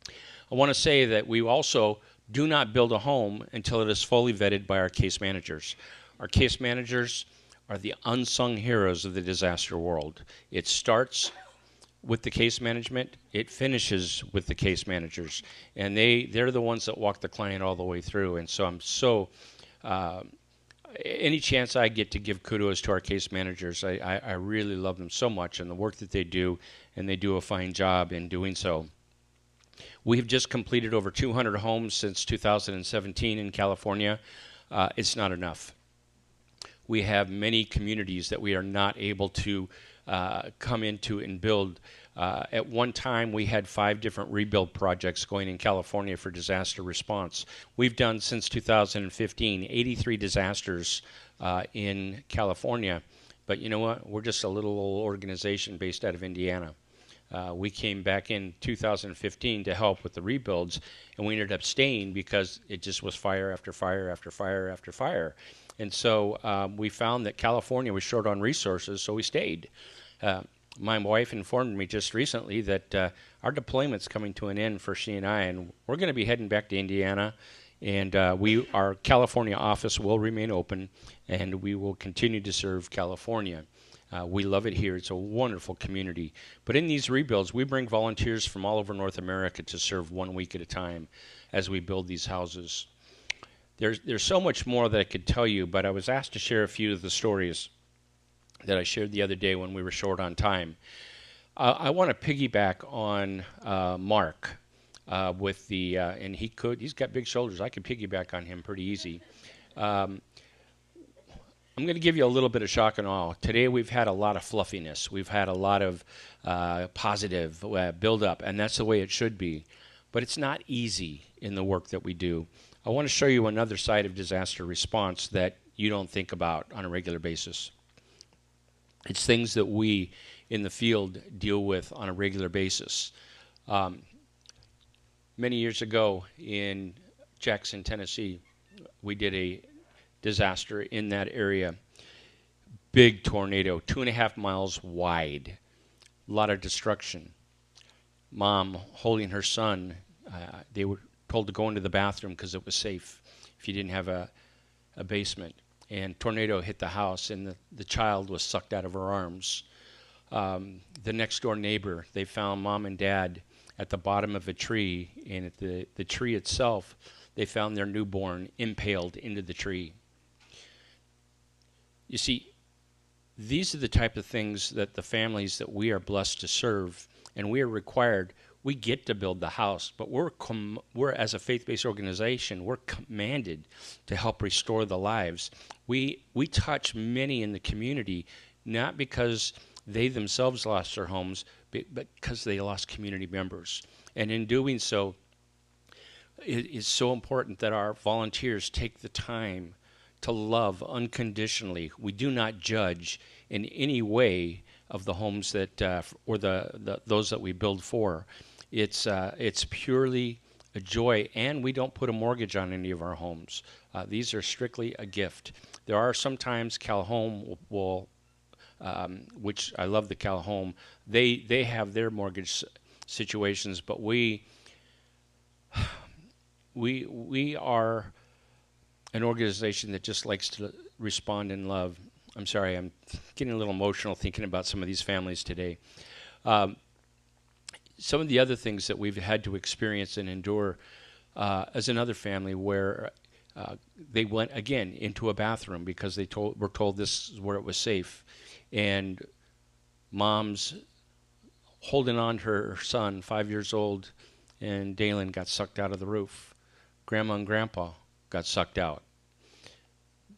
I want to say that we also do not build a home until it is fully vetted by our case managers. Our case managers are the unsung heroes of the disaster world. It starts with the case management, it finishes with the case managers, and they're the ones that walk the client all the way through. And so I'm any chance I get to give kudos to our case managers, I really love them so much and the work that they do, and they do a fine job in doing so. We have just completed over 200 homes since 2017 in California. It's not enough. We have many communities that we are not able to come into and build. At one time, we had 5 different rebuild projects going in California for disaster response. We've done, since 2015, 83 disasters in California. But you know what? We're just a little old organization based out of Indiana. We came back in 2015 to help with the rebuilds, and we ended up staying because it just was fire after fire after fire after fire. And so we found that California was short on resources, so we stayed. My wife informed me just recently that our deployment's coming to an end for she and I, and we're going to be heading back to Indiana, and our California office will remain open, and we will continue to serve California. We love it here. It's a wonderful community. But in these rebuilds, we bring volunteers from all over North America to serve 1 week at a time as we build these houses. There's so much more that I could tell you, but I was asked to share a few of the stories that I shared the other day when we were short on time. I want to piggyback on Mark with the, and he's got big shoulders. I could piggyback on him pretty easy. I'm going to give you a little bit of shock and awe. Today we've had a lot of fluffiness. We've had a lot of positive build-up, and that's the way it should be. But it's not easy in the work that we do. I want to show you another side of disaster response that you don't think about on a regular basis. It's things that we in the field deal with on a regular basis. Many years ago in Jackson, Tennessee, we did a disaster in that area. Big tornado, 2.5 miles wide. A lot of destruction. Mom holding her son. They were told to go into the bathroom because it was safe if you didn't have a basement. And tornado hit the house, and the child was sucked out of her arms. The next door neighbor, they found mom and dad at the bottom of a tree, and at the tree itself, they found their newborn impaled into the tree. You see, these are the type of things that the families that we are blessed to serve, and we are required. We get to build the house, but we're as a faith-based organization, we're commanded to help restore the lives. We touch many in the community, not because they themselves lost their homes, but because they lost community members. And in doing so, it is so important that our volunteers take the time to love unconditionally. We do not judge in any way of the homes that or those that we build for. It's purely a joy, and we don't put a mortgage on any of our homes. These are strictly a gift. There are sometimes Cal Home will which I love the Cal Home. They have their mortgage situations, but we are an organization that just likes to respond in love. I'm sorry, I'm getting a little emotional thinking about some of these families today. Some of the other things that we've had to experience and endure as another family where they went again into a bathroom because were told this is where it was safe, and mom's holding on to her son, 5 years old, and Dalen got sucked out of the roof. Grandma and Grandpa got sucked out.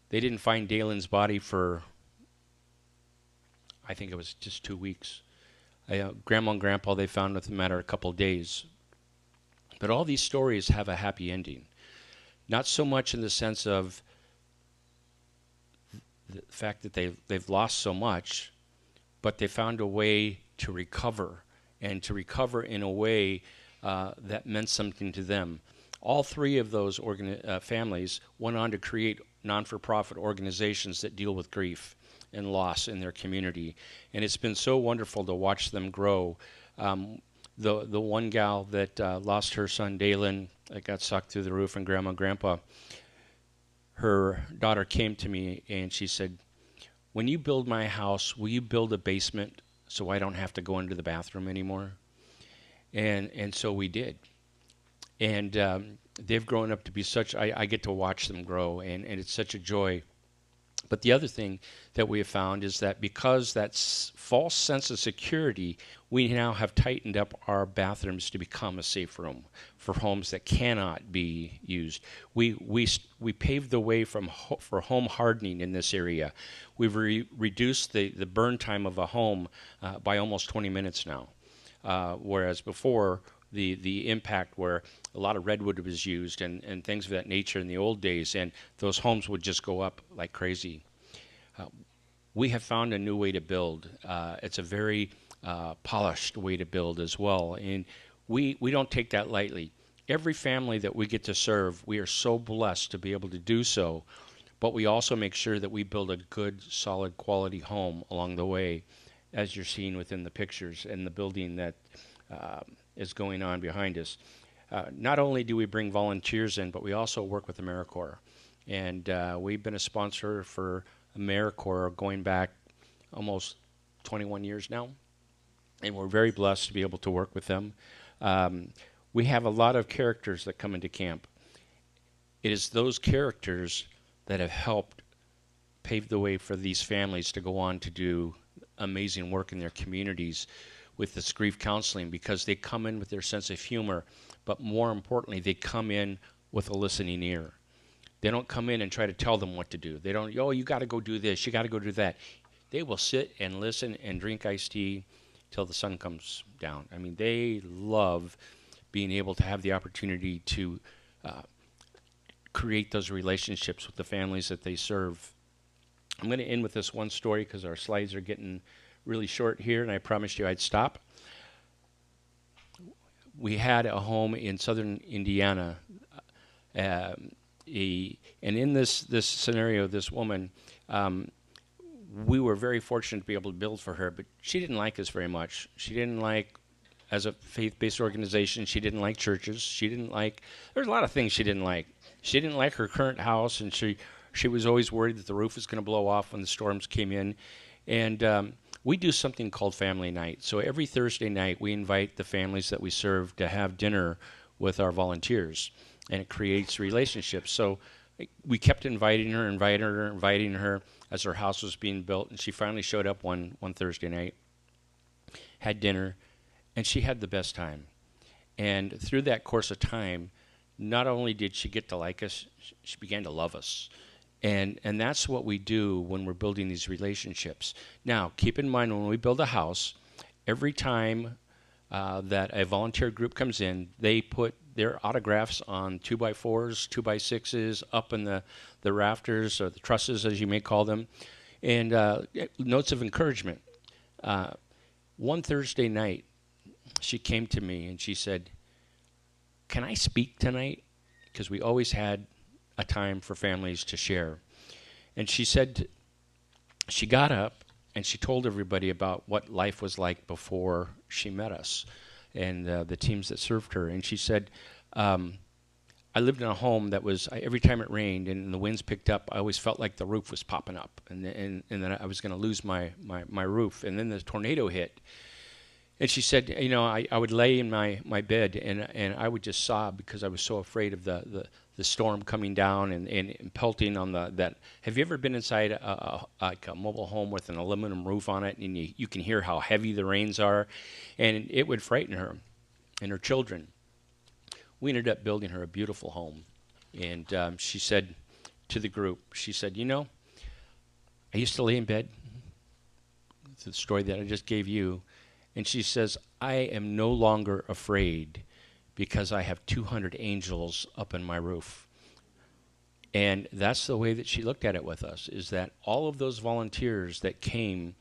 They didn't find Dalen's body for, I think it was just 2 weeks. Grandma and Grandpa they found within a matter of a couple of days. But all these stories have a happy ending. Not so much in the sense of the fact that they've lost so much, but they found a way to recover, and to recover in a way that meant something to them. All three of those families went on to create non-for-profit organizations that deal with grief and loss in their community. And it's been so wonderful to watch them grow. The one gal that lost her son Dalen, that got sucked through the roof, and Grandma and Grandpa, her daughter came to me and she said, "When you build my house, will you build a basement so I don't have to go into the bathroom anymore?" And so we did. And they've grown up to be such, I get to watch them grow, and it's such a joy. But the other thing that we have found is that because that false sense of security, we now have tightened up our bathrooms to become a safe room for homes that cannot be used. We paved the way for home hardening in this area. We've reduced the burn time of a home by almost 20 minutes now, whereas before the impact where a lot of redwood was used and things of that nature in the old days, and those homes would just go up like crazy. We have found a new way to build. It's a very polished way to build as well, and we don't take that lightly. Every family that we get to serve, we are so blessed to be able to do so, but we also make sure that we build a good, solid, quality home along the way, as you're seeing within the pictures and the building that is going on behind us. Not only do we bring volunteers in, but we also work with AmeriCorps. And we've been a sponsor for AmeriCorps going back almost 21 years now. And we're very blessed to be able to work with them. We have a lot of characters that come into camp. It is those characters that have helped pave the way for these families to go on to do amazing work in their communities with this grief counseling, because they come in with their sense of humor, but more importantly, they come in with a listening ear. They don't come in and try to tell them what to do. They don't, "Oh, you got to go do this, you got to go do that." They will sit and listen and drink iced tea till the sun comes down. I mean, they love being able to have the opportunity to create those relationships with the families that they serve. I'm going to end with this one story because our slides are getting really short here, and I promised you I'd stop. We had a home in southern Indiana, and in this scenario, this woman, we were very fortunate to be able to build for her, but she didn't like us very much. She didn't like, as a faith-based organization, she didn't like churches. She didn't like, there's a lot of things she didn't like. She didn't like her current house, and she was always worried that the roof was going to blow off when the storms came in. And we do something called family night. So every Thursday night, we invite the families that we serve to have dinner with our volunteers. and it creates relationships. So we kept inviting her as her house was being built, and she finally showed up one Thursday night, had dinner, and she had the best time. And through that course of time, not only did she get to like us, she began to love us. And that's what we do when we're building these relationships. Now, keep in mind, when we build a house, every time that a volunteer group comes in, they put their autographs on 2x4s, 2x6s, up in the rafters, or the trusses, as you may call them, and notes of encouragement. One Thursday night, she came to me and she said, "Can I speak tonight?" Because we always had a time for families to share. And she said, she got up and she told everybody about what life was like before she met us and the teams that served her. And she said, I lived in a home that was, every time it rained and the winds picked up, I always felt like the roof was popping up and then I was going to lose my roof. And then the tornado hit. And she said, you know, I would lay in my bed and I would just sob because I was so afraid of the storm coming down and pelting on that. Have you ever been inside like a mobile home with an aluminum roof on it, and you can hear how heavy the rains are? And it would frighten her and her children. We ended up building her a beautiful home. And she said to the group, she said, you know, I used to lay in bed, the story that I just gave you, and she says, I am no longer afraid because I have 200 angels up in my roof. And that's the way that she looked at it with us, is that all of those volunteers that came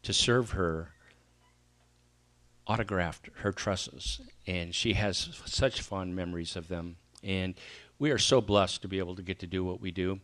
to serve her autographed her trusses, and she has such fond memories of them. And we are so blessed to be able to get to do what we do.